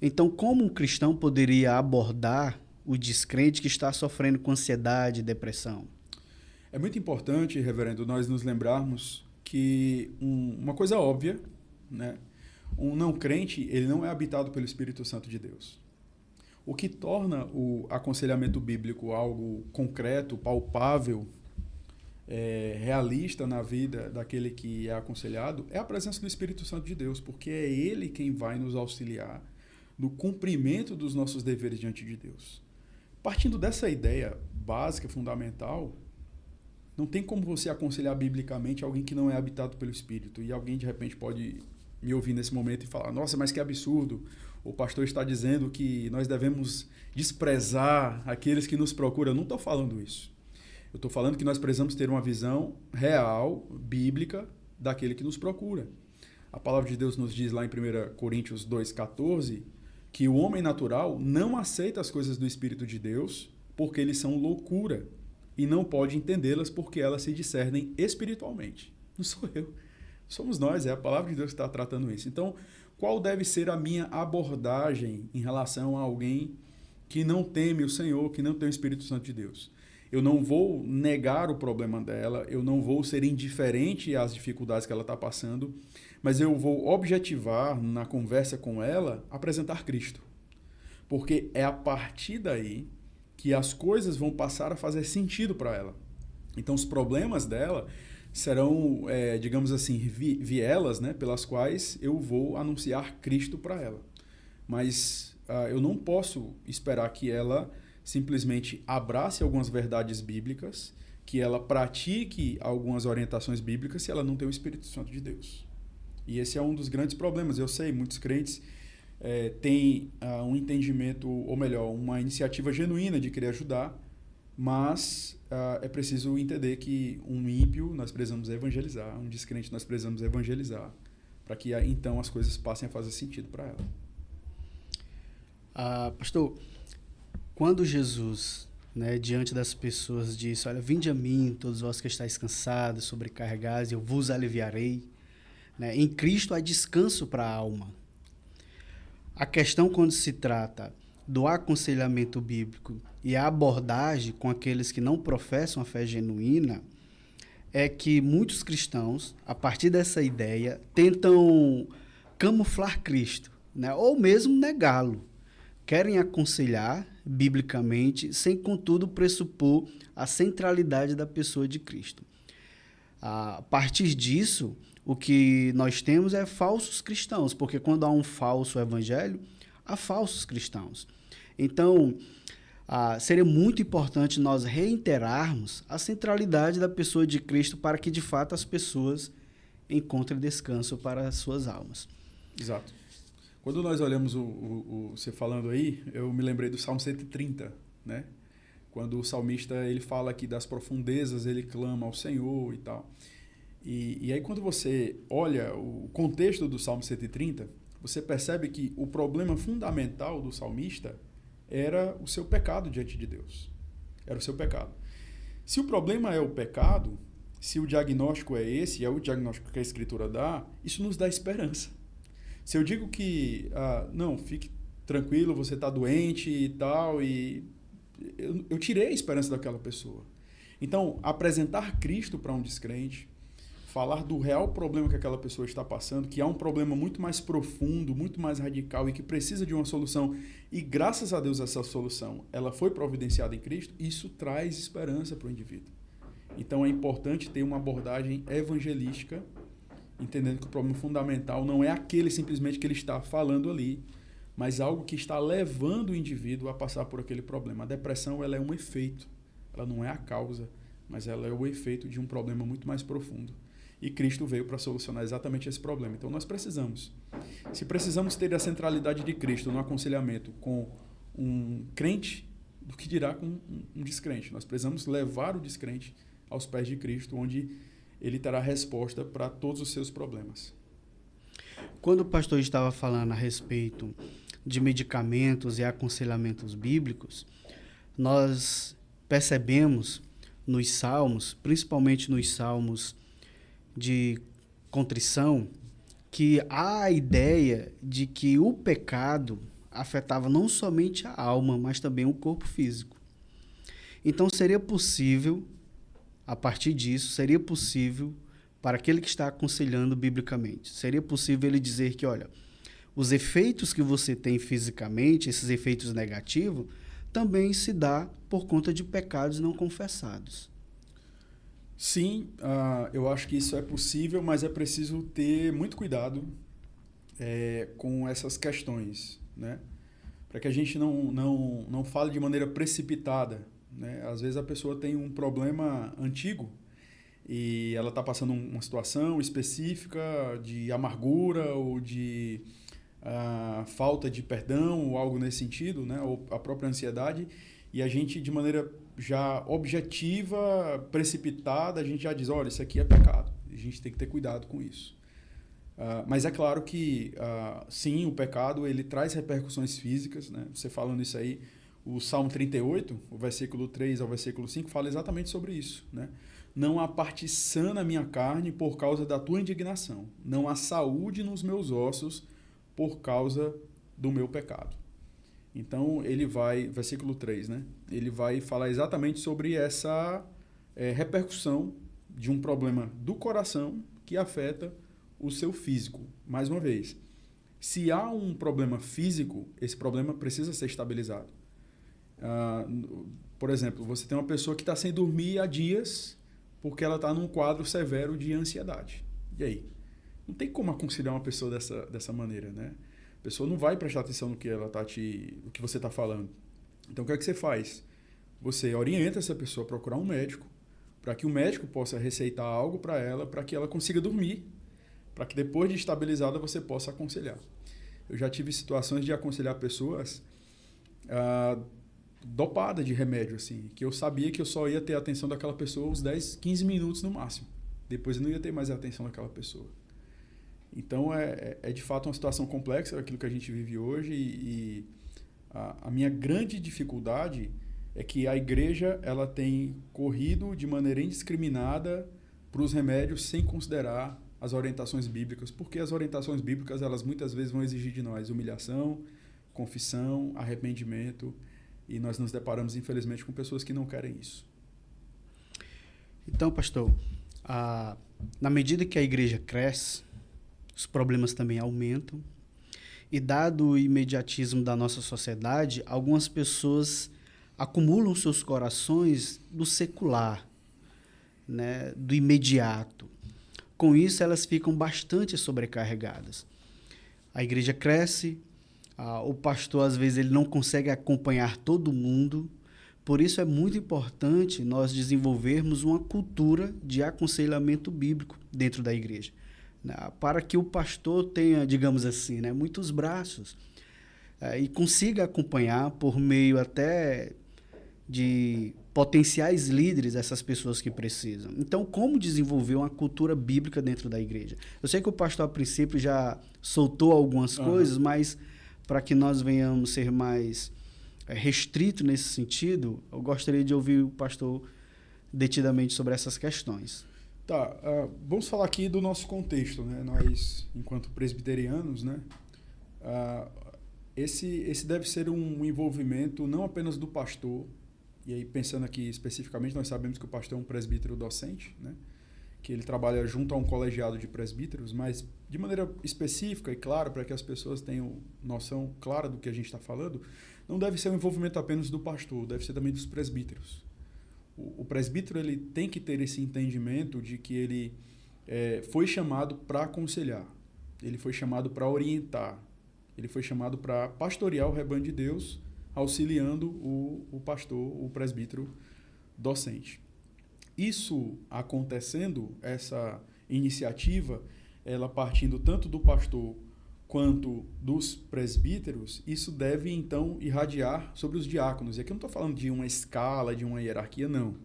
Então, como um cristão poderia abordar o descrente que está sofrendo com ansiedade e depressão? É muito importante, reverendo, nós nos lembrarmos que uma coisa óbvia, né? Um não crente, ele não é habitado pelo Espírito Santo de Deus. O que torna o aconselhamento bíblico algo concreto, palpável, realista na vida daquele que é aconselhado, é a presença do Espírito Santo de Deus, porque é Ele quem vai nos auxiliar no cumprimento dos nossos deveres diante de Deus. Partindo dessa ideia básica, fundamental, não tem como você aconselhar biblicamente alguém que não é habitado pelo Espírito. E alguém, de repente, pode me ouvir nesse momento e falar: nossa, mas que absurdo, o pastor está dizendo que nós devemos desprezar aqueles que nos procuram. Eu não estou falando isso. Eu estou falando que nós precisamos ter uma visão real, bíblica, daquele que nos procura. A palavra de Deus nos diz lá em 1 Coríntios 2,14, que o homem natural não aceita as coisas do Espírito de Deus porque eles são loucura e não pode entendê-las porque elas se discernem espiritualmente. Não sou eu. Somos nós, é a palavra de Deus que está tratando isso. Então, qual deve ser a minha abordagem em relação a alguém que não teme o Senhor, que não tem o Espírito Santo de Deus? Eu não vou negar o problema dela, eu não vou ser indiferente às dificuldades que ela está passando, mas eu vou objetivar na conversa com ela, apresentar Cristo. Porque é a partir daí que as coisas vão passar a fazer sentido para ela. Então os problemas dela serão, digamos assim, vielas, né, pelas quais eu vou anunciar Cristo para ela. Mas eu não posso esperar que ela simplesmente abrace algumas verdades bíblicas, que ela pratique algumas orientações bíblicas se ela não tem o Espírito Santo de Deus. E esse é um dos grandes problemas. Eu sei, muitos crentes têm um entendimento, ou melhor, uma iniciativa genuína de querer ajudar, mas é preciso entender que um ímpio nós precisamos evangelizar, um descrente nós precisamos evangelizar, para que então as coisas passem a fazer sentido para ela. Pastor, quando Jesus, diante das pessoas, disse: olha, vinde a mim, todos vós que estáis cansados, sobrecarregados, eu vos aliviarei. Em Cristo há descanso para a alma. A questão, quando se trata do aconselhamento bíblico e a abordagem com aqueles que não professam a fé genuína, é que muitos cristãos, a partir dessa ideia, tentam camuflar Cristo, ou mesmo negá-lo. Querem aconselhar biblicamente, sem, contudo, pressupor a centralidade da pessoa de Cristo. A partir disso, o que nós temos é falsos cristãos, porque quando há um falso evangelho, há falsos cristãos. Então, seria muito importante nós reiterarmos a centralidade da pessoa de Cristo para que, de fato, as pessoas encontrem descanso para as suas almas. Exato. Quando nós olhamos você falando aí, eu me lembrei do Salmo 130, né? Quando o salmista ele fala que das profundezas ele clama ao Senhor e tal. E aí quando você olha o contexto do Salmo 130, você percebe que o problema fundamental do salmista era o seu pecado diante de Deus. Era o seu pecado. Se o problema é o pecado, se o diagnóstico é esse, é o diagnóstico que a Escritura dá, isso nos dá esperança. Se eu digo que, não, fique tranquilo, você está doente e tal, e eu tirei a esperança daquela pessoa. Então, apresentar Cristo para um descrente, falar do real problema que aquela pessoa está passando, que é um problema muito mais profundo, muito mais radical e que precisa de uma solução, e graças a Deus essa solução ela foi providenciada em Cristo, isso traz esperança para o indivíduo. Então é importante ter uma abordagem evangelística, entendendo que o problema fundamental não é aquele simplesmente que ele está falando ali, mas algo que está levando o indivíduo a passar por aquele problema. A depressão ela é um efeito, ela não é a causa, mas ela é o efeito de um problema muito mais profundo. E Cristo veio para solucionar exatamente esse problema. Então nós precisamos. Se precisamos ter a centralidade de Cristo no aconselhamento com um crente, do que dirá com um descrente. Nós precisamos levar o descrente aos pés de Cristo, onde ele terá resposta para todos os seus problemas. Quando o pastor estava falando a respeito de medicamentos e aconselhamentos bíblicos, nós percebemos nos salmos, principalmente nos salmos de contrição, que há a ideia de que o pecado afetava não somente a alma, mas também o corpo físico. Então seria possível, a partir disso, seria possível para aquele que está aconselhando biblicamente, seria possível ele dizer que, olha, os efeitos que você tem fisicamente, esses efeitos negativos, também se dá por conta de pecados não confessados. Sim, eu acho que isso é possível, mas é preciso ter muito cuidado com essas questões, né? Para que a gente não fale de maneira precipitada, né? Às vezes a pessoa tem um problema antigo e ela está passando uma situação específica de amargura ou de falta de perdão ou algo nesse sentido, né? Ou a própria ansiedade, e a gente, de maneira já objetiva, precipitada, a gente já diz, olha, isso aqui é pecado, a gente tem que ter cuidado com isso. Mas é claro que, sim, o pecado ele traz repercussões físicas, né? Você falando isso aí, o Salmo 38, o versículo 3 ao versículo 5, fala exatamente sobre isso, né? Não há parte sã na minha carne por causa da tua indignação, não há saúde nos meus ossos por causa do meu pecado. Então, ele vai, versículo 3, né? Ele vai falar exatamente sobre essa repercussão de um problema do coração que afeta o seu físico. Mais uma vez, se há um problema físico, esse problema precisa ser estabilizado. Por exemplo, você tem uma pessoa que está sem dormir há dias porque ela está num quadro severo de ansiedade. E aí? Não tem como aconselhar uma pessoa dessa maneira, né? A pessoa não vai prestar atenção no que no que você está falando. Então, o que é que você faz? Você orienta essa pessoa a procurar um médico, para que o médico possa receitar algo para ela, para que ela consiga dormir, para que depois de estabilizada você possa aconselhar. Eu já tive situações de aconselhar pessoas dopadas de remédio, assim, que eu sabia que eu só ia ter a atenção daquela pessoa uns 10, 15 minutos no máximo. Depois eu não ia ter mais a atenção daquela pessoa. Então, é de fato uma situação complexa, aquilo que a gente vive hoje, e a minha grande dificuldade é que a igreja ela tem corrido de maneira indiscriminada para os remédios sem considerar as orientações bíblicas, porque as orientações bíblicas elas muitas vezes vão exigir de nós humilhação, confissão, arrependimento, e nós nos deparamos, infelizmente, com pessoas que não querem isso. Então, pastor, na medida que a igreja cresce, os problemas também aumentam. E dado o imediatismo da nossa sociedade, algumas pessoas acumulam seus corações do secular, né, do imediato. Com isso, elas ficam bastante sobrecarregadas. A igreja cresce, o pastor, às vezes, ele não consegue acompanhar todo mundo, Por isso é muito importante nós desenvolvermos uma cultura de aconselhamento bíblico dentro da igreja, né? Para que o pastor tenha, digamos assim, né, muitos braços, e consiga acompanhar por meio até de potenciais líderes essas pessoas que precisam. Então, como desenvolver uma cultura bíblica dentro da igreja? Eu sei que o pastor, a princípio, já soltou algumas coisas, mas para que nós venhamos ser mais restrito nesse sentido, eu gostaria de ouvir o pastor detidamente sobre essas questões. Tá, vamos falar aqui do nosso contexto, né? Nós, enquanto presbiterianos, né? Esse deve ser um envolvimento não apenas do pastor, e aí pensando aqui especificamente, nós sabemos que o pastor é um presbítero docente, né? Que ele trabalha junto a um colegiado de presbíteros, mas de maneira específica e clara, para que as pessoas tenham noção clara do que a gente está falando, não deve ser um envolvimento apenas do pastor, deve ser também dos presbíteros. O presbítero ele tem que ter esse entendimento de que ele foi chamado para aconselhar, ele foi chamado para orientar, ele foi chamado para pastorear o rebanho de Deus, auxiliando o pastor, o presbítero docente. Isso acontecendo, essa iniciativa, ela partindo tanto do pastor quanto dos presbíteros, isso deve então irradiar sobre os diáconos. E aqui eu não estou falando de uma escala, de uma hierarquia, não.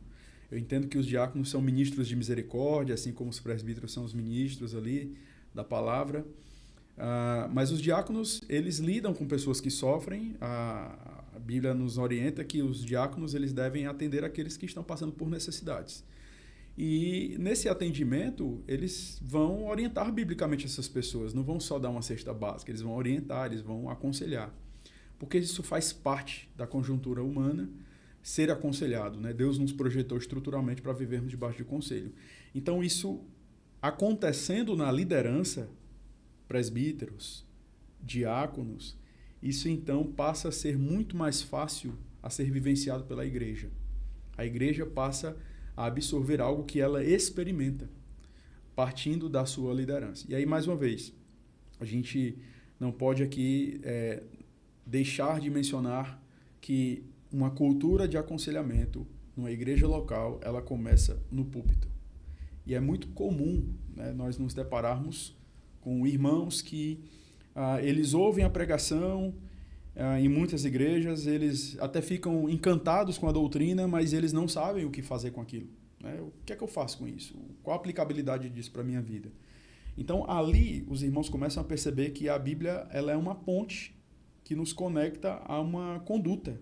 Eu entendo que os diáconos são ministros de misericórdia, assim como os presbíteros são os ministros ali da palavra. Mas os diáconos, eles lidam com pessoas que sofrem. A Bíblia nos orienta que os diáconos eles devem atender aqueles que estão passando por necessidades. E nesse atendimento, eles vão orientar biblicamente essas pessoas, não vão só dar uma cesta básica, eles vão orientar, eles vão aconselhar. Porque isso faz parte da conjuntura humana, ser aconselhado, né? Deus nos projetou estruturalmente para vivermos debaixo de conselho. Então, isso acontecendo na liderança, presbíteros, diáconos, isso então passa a ser muito mais fácil a ser vivenciado pela igreja. A igreja passa a absorver algo que ela experimenta, partindo da sua liderança. E aí, mais uma vez, a gente não pode aqui deixar de mencionar que uma cultura de aconselhamento numa igreja local, ela começa no púlpito. E é muito comum, né, nós nos depararmos com irmãos que eles ouvem a pregação em muitas igrejas, eles até ficam encantados com a doutrina, mas eles não sabem o que fazer com aquilo, né? O que é que eu faço com isso? Qual a aplicabilidade disso para a minha vida? Então, ali, os irmãos começam a perceber que a Bíblia ela é uma ponte que nos conecta a uma conduta,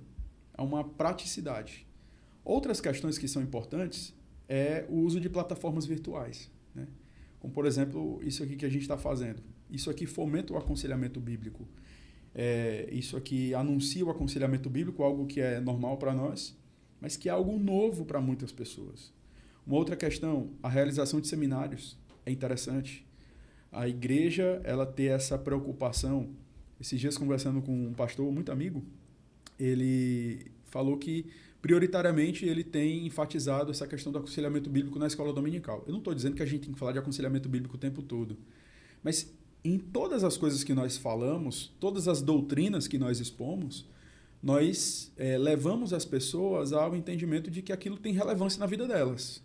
a uma praticidade. Outras questões que são importantes é o uso de plataformas virtuais, né? Como, por exemplo, isso aqui que a gente está fazendo. Isso aqui fomenta o aconselhamento bíblico. Isso aqui anuncia o aconselhamento bíblico, algo que é normal para nós, mas que é algo novo para muitas pessoas. Uma outra questão, a realização de seminários é interessante. A igreja, ela ter essa preocupação. Esses dias, conversando com um pastor muito amigo, ele falou que, prioritariamente, ele tem enfatizado essa questão do aconselhamento bíblico na escola dominical. Eu não estou dizendo que a gente tem que falar de aconselhamento bíblico o tempo todo, mas em todas as coisas que nós falamos, todas as doutrinas que nós expomos, nós levamos as pessoas ao entendimento de que aquilo tem relevância na vida delas.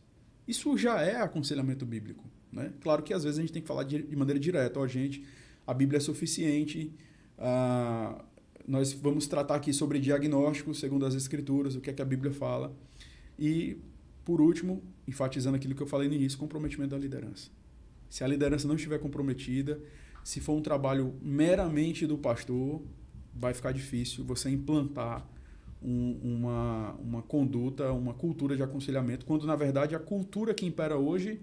Isso já é aconselhamento bíblico, né? Claro que às vezes a gente tem que falar de maneira direta. Gente, a Bíblia é suficiente, nós vamos tratar aqui sobre diagnóstico segundo as Escrituras, o que é que a Bíblia fala. E, por último, enfatizando aquilo que eu falei no início, comprometimento da liderança. Se a liderança não estiver comprometida, se for um trabalho meramente do pastor, vai ficar difícil você implantar uma conduta, uma cultura de aconselhamento, quando, na verdade, a cultura que impera hoje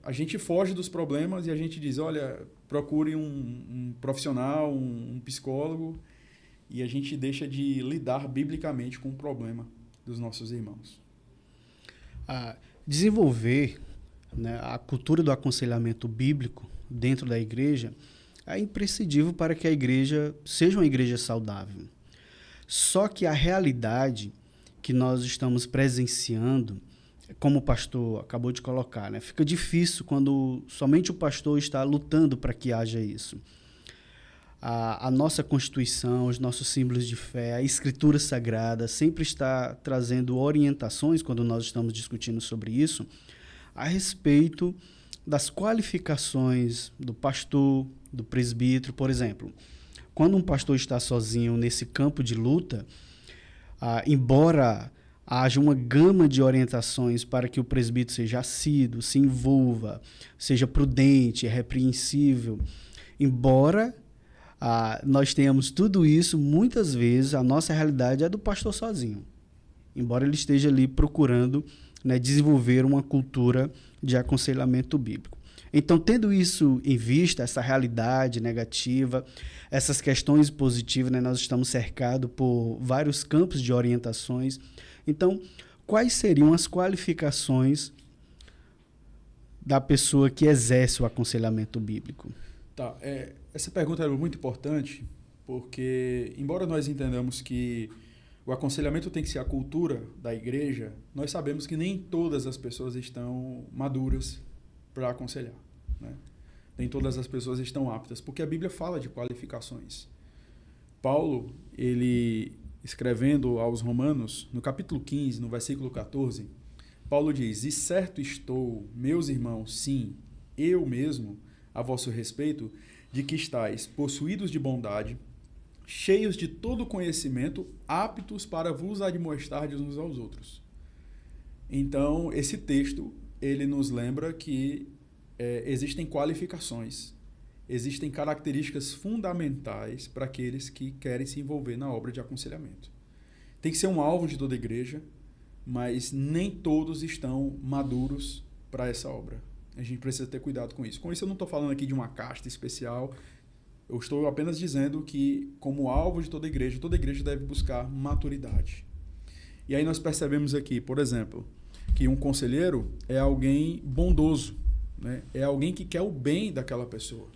a gente foge dos problemas e a gente diz, olha, procure um profissional, um psicólogo, e a gente deixa de lidar biblicamente com o problema dos nossos irmãos. Desenvolver, né, a cultura do aconselhamento bíblico dentro da igreja é imprescindível para que a igreja seja uma igreja saudável. Só que a realidade que nós estamos presenciando, como o pastor acabou de colocar, né, fica difícil quando somente o pastor está lutando para que haja isso. a nossa Constituição, os nossos símbolos de fé, a Escritura Sagrada sempre está trazendo orientações, quando nós estamos discutindo sobre isso, a respeito das qualificações do pastor, do presbítero. Por exemplo, quando um pastor está sozinho nesse campo de luta, embora haja uma gama de orientações para que o presbítero seja assíduo, se envolva, seja prudente, repreensível, embora nós tenhamos tudo isso, muitas vezes a nossa realidade é do pastor sozinho, embora ele esteja ali procurando, né, desenvolver uma cultura de aconselhamento bíblico. Então, tendo isso em vista, essa realidade negativa, essas questões positivas, né, nós estamos cercados por vários campos de orientações. Então, quais seriam as qualificações da pessoa que exerce o aconselhamento bíblico? Tá, essa pergunta é muito importante, porque, embora nós entendamos que o aconselhamento tem que ser a cultura da igreja, nós sabemos que nem todas as pessoas estão maduras para aconselhar, né? Nem todas as pessoas estão aptas, porque a Bíblia fala de qualificações. Paulo, ele escrevendo aos Romanos, no capítulo 15, no versículo 14, Paulo diz: "E certo estou, meus irmãos, sim, eu mesmo, a vosso respeito, de que estáis possuídos de bondade, cheios de todo conhecimento, aptos para vos admoestardes uns aos outros." Então, esse texto, ele nos lembra que existem qualificações, existem características fundamentais para aqueles que querem se envolver na obra de aconselhamento. Tem que ser um alvo de toda a igreja, mas nem todos estão maduros para essa obra. A gente precisa ter cuidado com isso. Com isso, eu não estou falando aqui de uma casta especial. Eu estou apenas dizendo que, como alvo de toda a igreja deve buscar maturidade. E aí nós percebemos aqui, por exemplo, que um conselheiro é alguém bondoso, né? É alguém que quer o bem daquela pessoa.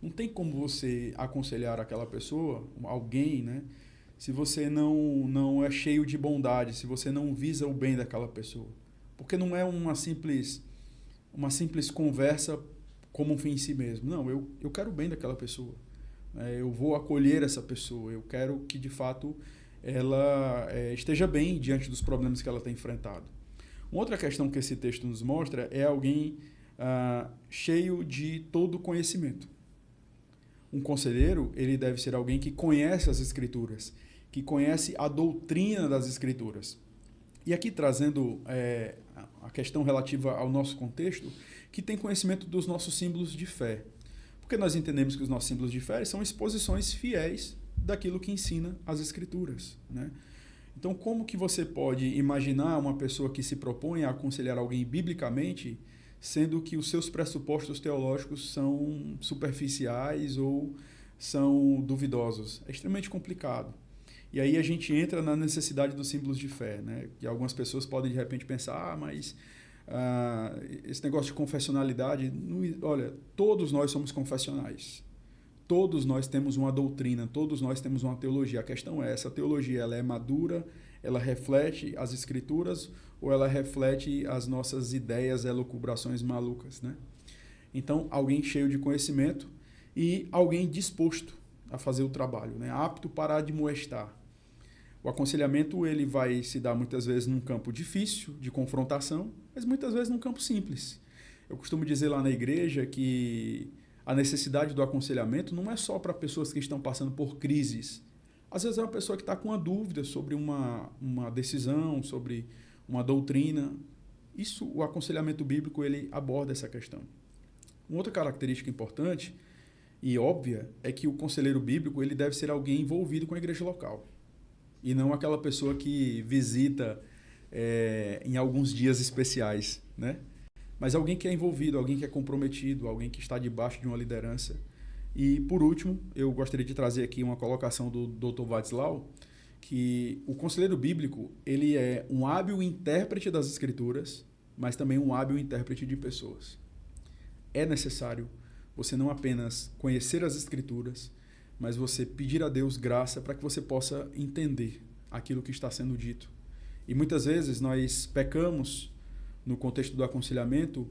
Não tem como você aconselhar aquela pessoa, alguém, né, se você não é cheio de bondade, se você não visa o bem daquela pessoa. Porque não é uma simples conversa como um fim em si mesmo. Não, eu quero o bem daquela pessoa. Eu vou acolher essa pessoa. Eu quero que, de fato, ela esteja bem diante dos problemas que ela tem enfrentado. Uma outra questão que esse texto nos mostra é alguém cheio de todo conhecimento. Um conselheiro, ele deve ser alguém que conhece as Escrituras, que conhece a doutrina das Escrituras. E aqui trazendo a questão relativa ao nosso contexto, que tem conhecimento dos nossos símbolos de fé. Porque nós entendemos que os nossos símbolos de fé são exposições fiéis daquilo que ensina as Escrituras, né? Então, como que você pode imaginar uma pessoa que se propõe a aconselhar alguém biblicamente, sendo que os seus pressupostos teológicos são superficiais ou são duvidosos? É extremamente complicado. E aí a gente entra na necessidade dos símbolos de fé, né? Que algumas pessoas podem, de repente, pensar, mas esse negócio de confessionalidade... Olha, todos nós somos confessionais. Todos nós temos uma doutrina, todos nós temos uma teologia. A questão é, essa teologia ela é madura, ela reflete as Escrituras ou ela reflete as nossas ideias, elucubrações malucas, né? Então, alguém cheio de conhecimento e alguém disposto a fazer o trabalho, né? Apto para admoestar. O aconselhamento ele vai se dar muitas vezes num campo difícil, de confrontação, mas muitas vezes num campo simples. Eu costumo dizer lá na igreja que a necessidade do aconselhamento não é só para pessoas que estão passando por crises. Às vezes é uma pessoa que está com uma dúvida sobre uma decisão, sobre uma doutrina. Isso, o aconselhamento bíblico, ele aborda essa questão. Uma outra característica importante e óbvia é que o conselheiro bíblico ele deve ser alguém envolvido com a igreja local. E não aquela pessoa que visita em alguns dias especiais, né? Mas alguém que é envolvido, alguém que é comprometido, alguém que está debaixo de uma liderança. E, por último, eu gostaria de trazer aqui uma colocação do Dr. Václav, que o conselheiro bíblico ele é um hábil intérprete das Escrituras, mas também um hábil intérprete de pessoas. É necessário você não apenas conhecer as Escrituras, mas você pedir a Deus graça para que você possa entender aquilo que está sendo dito. E muitas vezes nós pecamos no contexto do aconselhamento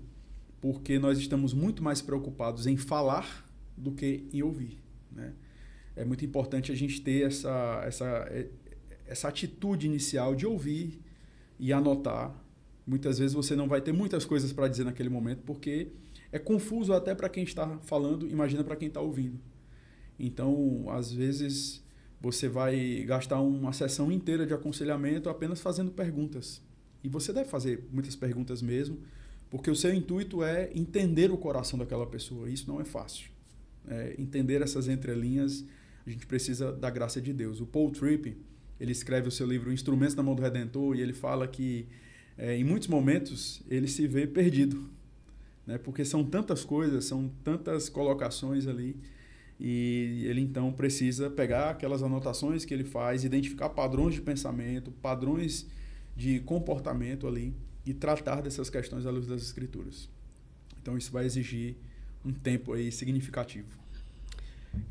porque nós estamos muito mais preocupados em falar do que em ouvir, né? é muito importante a gente ter essa atitude inicial de ouvir e anotar. Muitas vezes você não vai ter muitas coisas para dizer naquele momento, porque é confuso até para quem está falando, imagina para quem está ouvindo. Então, às vezes, você vai gastar uma sessão inteira de aconselhamento apenas fazendo perguntas. E você deve fazer muitas perguntas mesmo, porque o seu intuito é entender o coração daquela pessoa. Isso não é fácil. Entender essas entrelinhas, a gente precisa da graça de Deus. O Paul Tripp, ele escreve o seu livro Instrumentos na Mão do Redentor, e ele fala que, em muitos momentos, ele se vê perdido, né? Porque são tantas coisas, são tantas colocações ali, e ele então precisa pegar aquelas anotações que ele faz, identificar padrões de pensamento, padrões de comportamento ali e tratar dessas questões à luz das Escrituras. Então isso vai exigir um tempo aí significativo.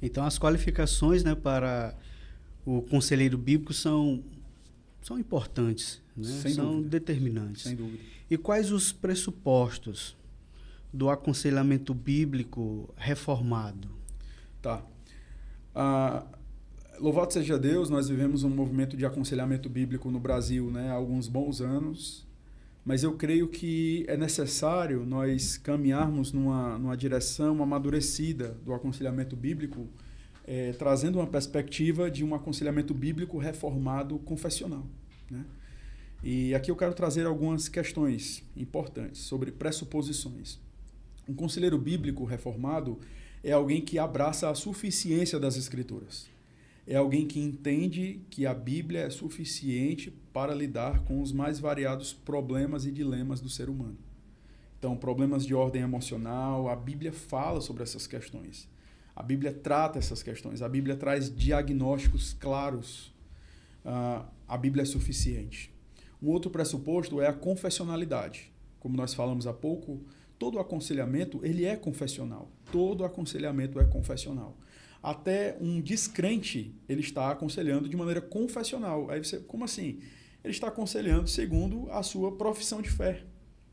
Então as qualificações, né, para o conselheiro bíblico são importantes, né? São determinantes. Sem dúvida. E quais os pressupostos do aconselhamento bíblico reformado? Tá. Louvado seja Deus, nós vivemos um movimento de aconselhamento bíblico no Brasil, né, há alguns bons anos, mas eu creio que é necessário nós caminharmos numa direção amadurecida do aconselhamento bíblico, trazendo uma perspectiva de um aconselhamento bíblico reformado confessional, né? E aqui eu quero trazer algumas questões importantes sobre pressuposições. Um conselheiro bíblico reformado é alguém que abraça a suficiência das Escrituras. É alguém que entende que a Bíblia é suficiente para lidar com os mais variados problemas e dilemas do ser humano. Então, problemas de ordem emocional, a Bíblia fala sobre essas questões. A Bíblia trata essas questões. A Bíblia traz diagnósticos claros. A Bíblia é suficiente. Um outro pressuposto é a confessionalidade. Como nós falamos há pouco, todo aconselhamento ele é confessional. Todo aconselhamento é confessional. Até um descrente ele está aconselhando de maneira confessional. Aí você, como assim? Ele está aconselhando segundo a sua profissão de fé,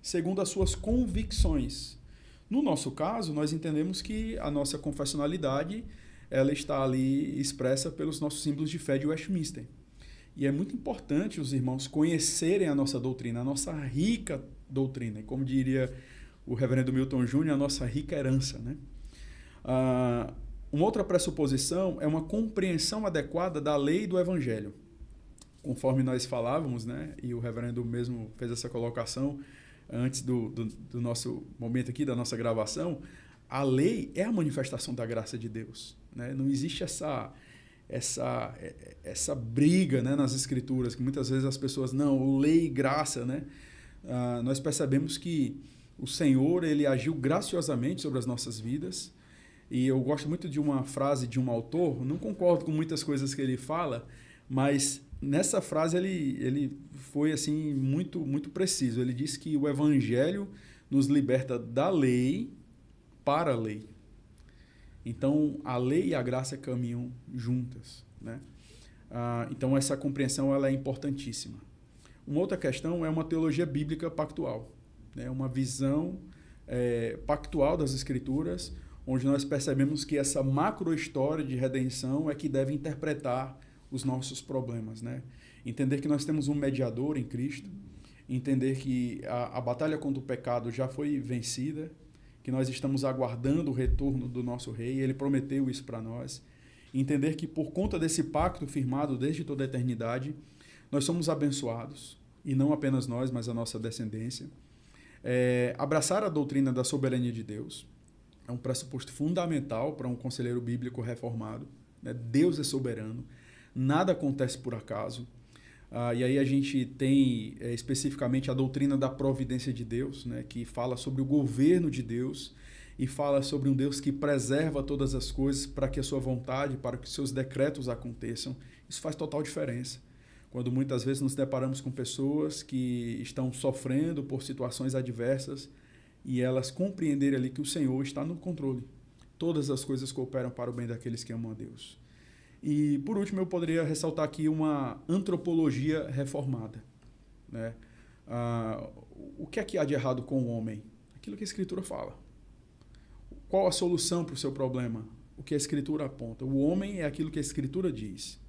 segundo as suas convicções. No nosso caso, nós entendemos que a nossa confessionalidade ela está ali expressa pelos nossos símbolos de fé de Westminster. E é muito importante os irmãos conhecerem a nossa doutrina, a nossa rica doutrina. E como diria o reverendo Milton Júnior, a nossa rica herança, né? Uma outra pressuposição é uma compreensão adequada da lei do Evangelho. Conforme nós falávamos, né, e o reverendo mesmo fez essa colocação antes do nosso momento aqui, da nossa gravação, a lei é a manifestação da graça de Deus, né? Não existe essa briga, né, nas Escrituras, que muitas vezes as pessoas, não, lei e graça, né? Nós percebemos que o Senhor ele agiu graciosamente sobre as nossas vidas. E eu gosto muito de uma frase de um autor, não concordo com muitas coisas que ele fala, mas nessa frase ele foi assim muito, muito preciso. Ele diz que o Evangelho nos liberta da lei para a lei. Então, a lei e a graça caminham juntas, né? Então, essa compreensão ela é importantíssima. Uma outra questão é uma teologia bíblica pactual, né? Uma visão pactual das Escrituras, onde nós percebemos que essa macro-história de redenção é que deve interpretar os nossos problemas, né? Entender que nós temos um mediador em Cristo, entender que a batalha contra o pecado já foi vencida, que nós estamos aguardando o retorno do nosso Rei, ele prometeu isso para nós, entender que por conta desse pacto firmado desde toda a eternidade, nós somos abençoados, e não apenas nós, mas a nossa descendência. Abraçar a doutrina da soberania de Deus, é um pressuposto fundamental para um conselheiro bíblico reformado, né? Deus é soberano, nada acontece por acaso. E aí a gente tem especificamente a doutrina da providência de Deus, né? Que fala sobre o governo de Deus e fala sobre um Deus que preserva todas as coisas para que a sua vontade, para que os seus decretos aconteçam. Isso faz total diferença. Quando muitas vezes nos deparamos com pessoas que estão sofrendo por situações adversas, e elas compreenderem ali que o Senhor está no controle. Todas as coisas cooperam para o bem daqueles que amam a Deus. E, por último, eu poderia ressaltar aqui uma antropologia reformada, né? O que é que há de errado com o homem? Aquilo que a Escritura fala. Qual a solução para o seu problema? o que a Escritura aponta. O homem é aquilo que a Escritura diz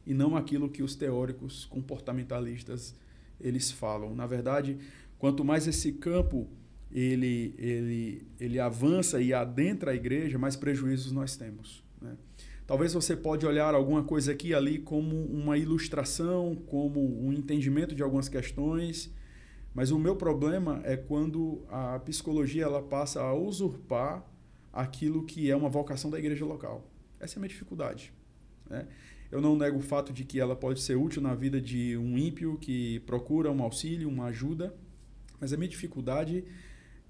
e não aquilo que os teóricos comportamentalistas eles falam. Na verdade, quanto mais esse campo ele avança e adentra a igreja, mais prejuízos nós temos, né? Talvez você pode olhar alguma coisa aqui e ali como uma ilustração, como um entendimento de algumas questões, mas o meu problema é quando a psicologia ela passa a usurpar aquilo que é uma vocação da igreja local. Essa é a minha dificuldade, né? Eu não nego o fato de que ela pode ser útil na vida de um ímpio que procura um auxílio, uma ajuda, mas a minha dificuldade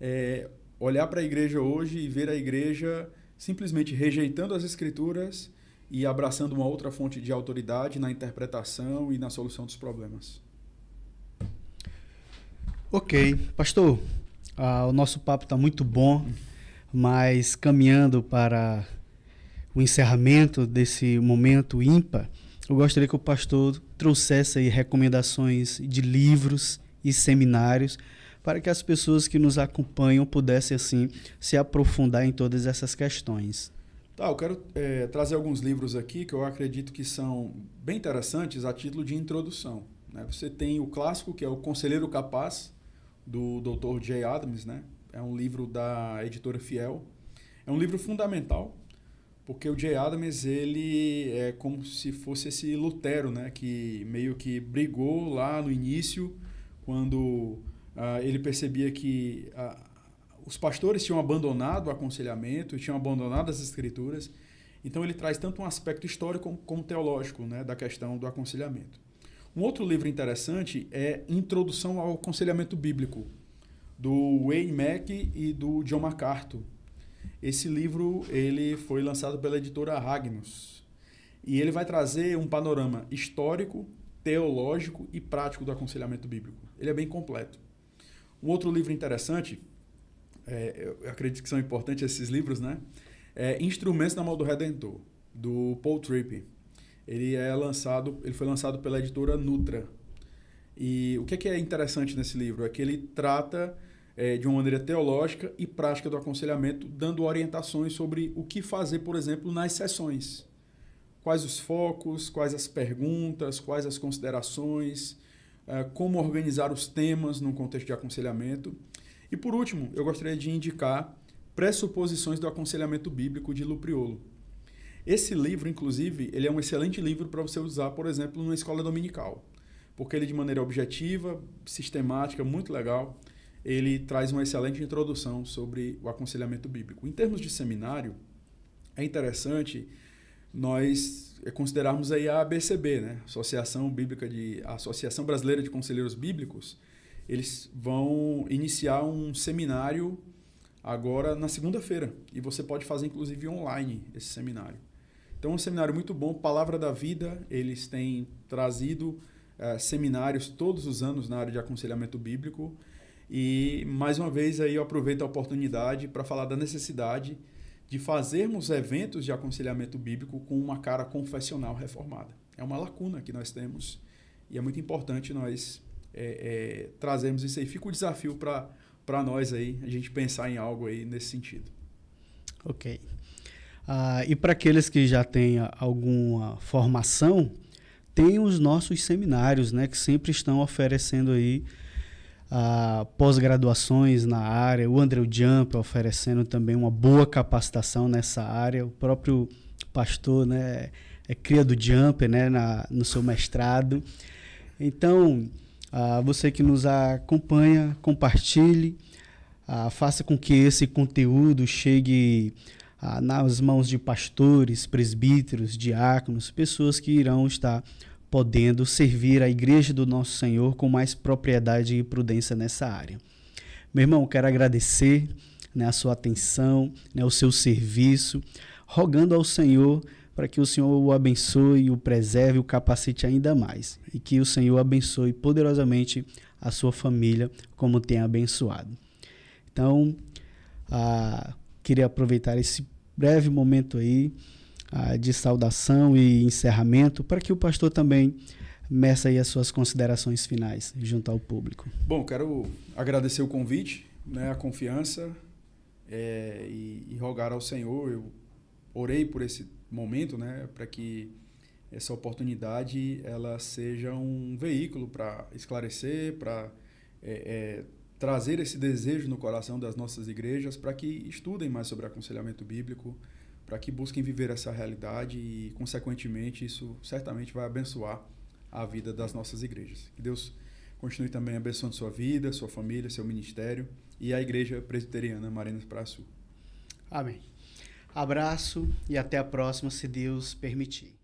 é olhar para a igreja hoje e ver a igreja simplesmente rejeitando as Escrituras e abraçando uma outra fonte de autoridade na interpretação e na solução dos problemas. Ok. Pastor, o nosso papo está muito bom, mas caminhando para o encerramento desse momento ímpar, eu gostaria que o pastor trouxesse aí recomendações de livros e seminários para que as pessoas que nos acompanham pudessem, assim, se aprofundar em todas essas questões. Tá, eu quero trazer alguns livros aqui que eu acredito que são bem interessantes a título de introdução, né? Você tem o clássico, que é O Conselheiro Capaz, do Dr. Jay Adams, né? É um livro da editora Fiel. É um livro fundamental, porque o Jay Adams, ele é como se fosse esse Lutero, né? Que meio que brigou lá no início, quando ele percebia que os pastores tinham abandonado o aconselhamento, tinham abandonado as Escrituras. Então ele traz tanto um aspecto histórico como teológico, né, da questão do aconselhamento. Um outro livro interessante é Introdução ao Aconselhamento Bíblico, do Wayne Mack e do John MacArthur. Esse livro ele foi lançado pela editora Agnus. E ele vai trazer um panorama histórico, teológico e prático do aconselhamento bíblico. Ele é bem completo. Um outro livro interessante, eu acredito que são importantes esses livros, né? É Instrumentos na Mão do Redentor, do Paul Tripp. Ele foi lançado pela editora Nutra. E o que é interessante nesse livro? É que ele trata de uma maneira teológica e prática do aconselhamento, dando orientações sobre o que fazer, por exemplo, nas sessões. Quais os focos, quais as perguntas, quais as considerações, como organizar os temas num contexto de aconselhamento. E, por último, eu gostaria de indicar Pressuposições do Aconselhamento Bíblico, de Lu Priolo. Esse livro, inclusive, ele é um excelente livro para você usar, por exemplo, numa escola dominical, porque ele, de maneira objetiva, sistemática, muito legal, ele traz uma excelente introdução sobre o aconselhamento bíblico. Em termos de seminário, é interessante nós considerarmos aí a ABCB, né? A Associação Brasileira de Conselheiros Bíblicos. Eles vão iniciar um seminário agora na segunda-feira, e você pode fazer inclusive online esse seminário. Então é um seminário muito bom, Palavra da Vida. Eles têm trazido seminários todos os anos na área de aconselhamento bíblico, e mais uma vez aí eu aproveito a oportunidade para falar da necessidade de fazermos eventos de aconselhamento bíblico com uma cara confessional reformada. É uma lacuna que nós temos e é muito importante nós trazermos isso aí. Fica o desafio para nós aí, a gente pensar em algo aí nesse sentido. Ok. E para aqueles que já têm alguma formação, tem os nossos seminários, né, que sempre estão oferecendo aí pós-graduações na área. O Andrew Jump oferecendo também uma boa capacitação nessa área. O próprio pastor, né, é cria do Jump, né, no seu mestrado. Então, você que nos acompanha, compartilhe, faça com que esse conteúdo chegue nas mãos de pastores, presbíteros, diáconos, pessoas que irão estar podendo servir a igreja do nosso Senhor com mais propriedade e prudência nessa área. Meu irmão, quero agradecer, né, a sua atenção, né, o seu serviço, rogando ao Senhor para que o Senhor o abençoe, o preserve, o capacite ainda mais, e que o Senhor abençoe poderosamente a sua família, como tem abençoado. Então, queria aproveitar esse breve momento aí de saudação e encerramento, para que o pastor também meça aí as suas considerações finais junto ao público. Bom, quero agradecer o convite, né, a confiança, e rogar ao Senhor. Eu orei por esse momento, né, para que essa oportunidade ela seja um veículo para esclarecer, para trazer esse desejo no coração das nossas igrejas para que estudem mais sobre aconselhamento bíblico, para que busquem viver essa realidade e, consequentemente, isso certamente vai abençoar a vida das nossas igrejas. Que Deus continue também abençoando sua vida, sua família, seu ministério e a Igreja Presbiteriana Marinas Praia Sul. Amém. Abraço e até a próxima, se Deus permitir.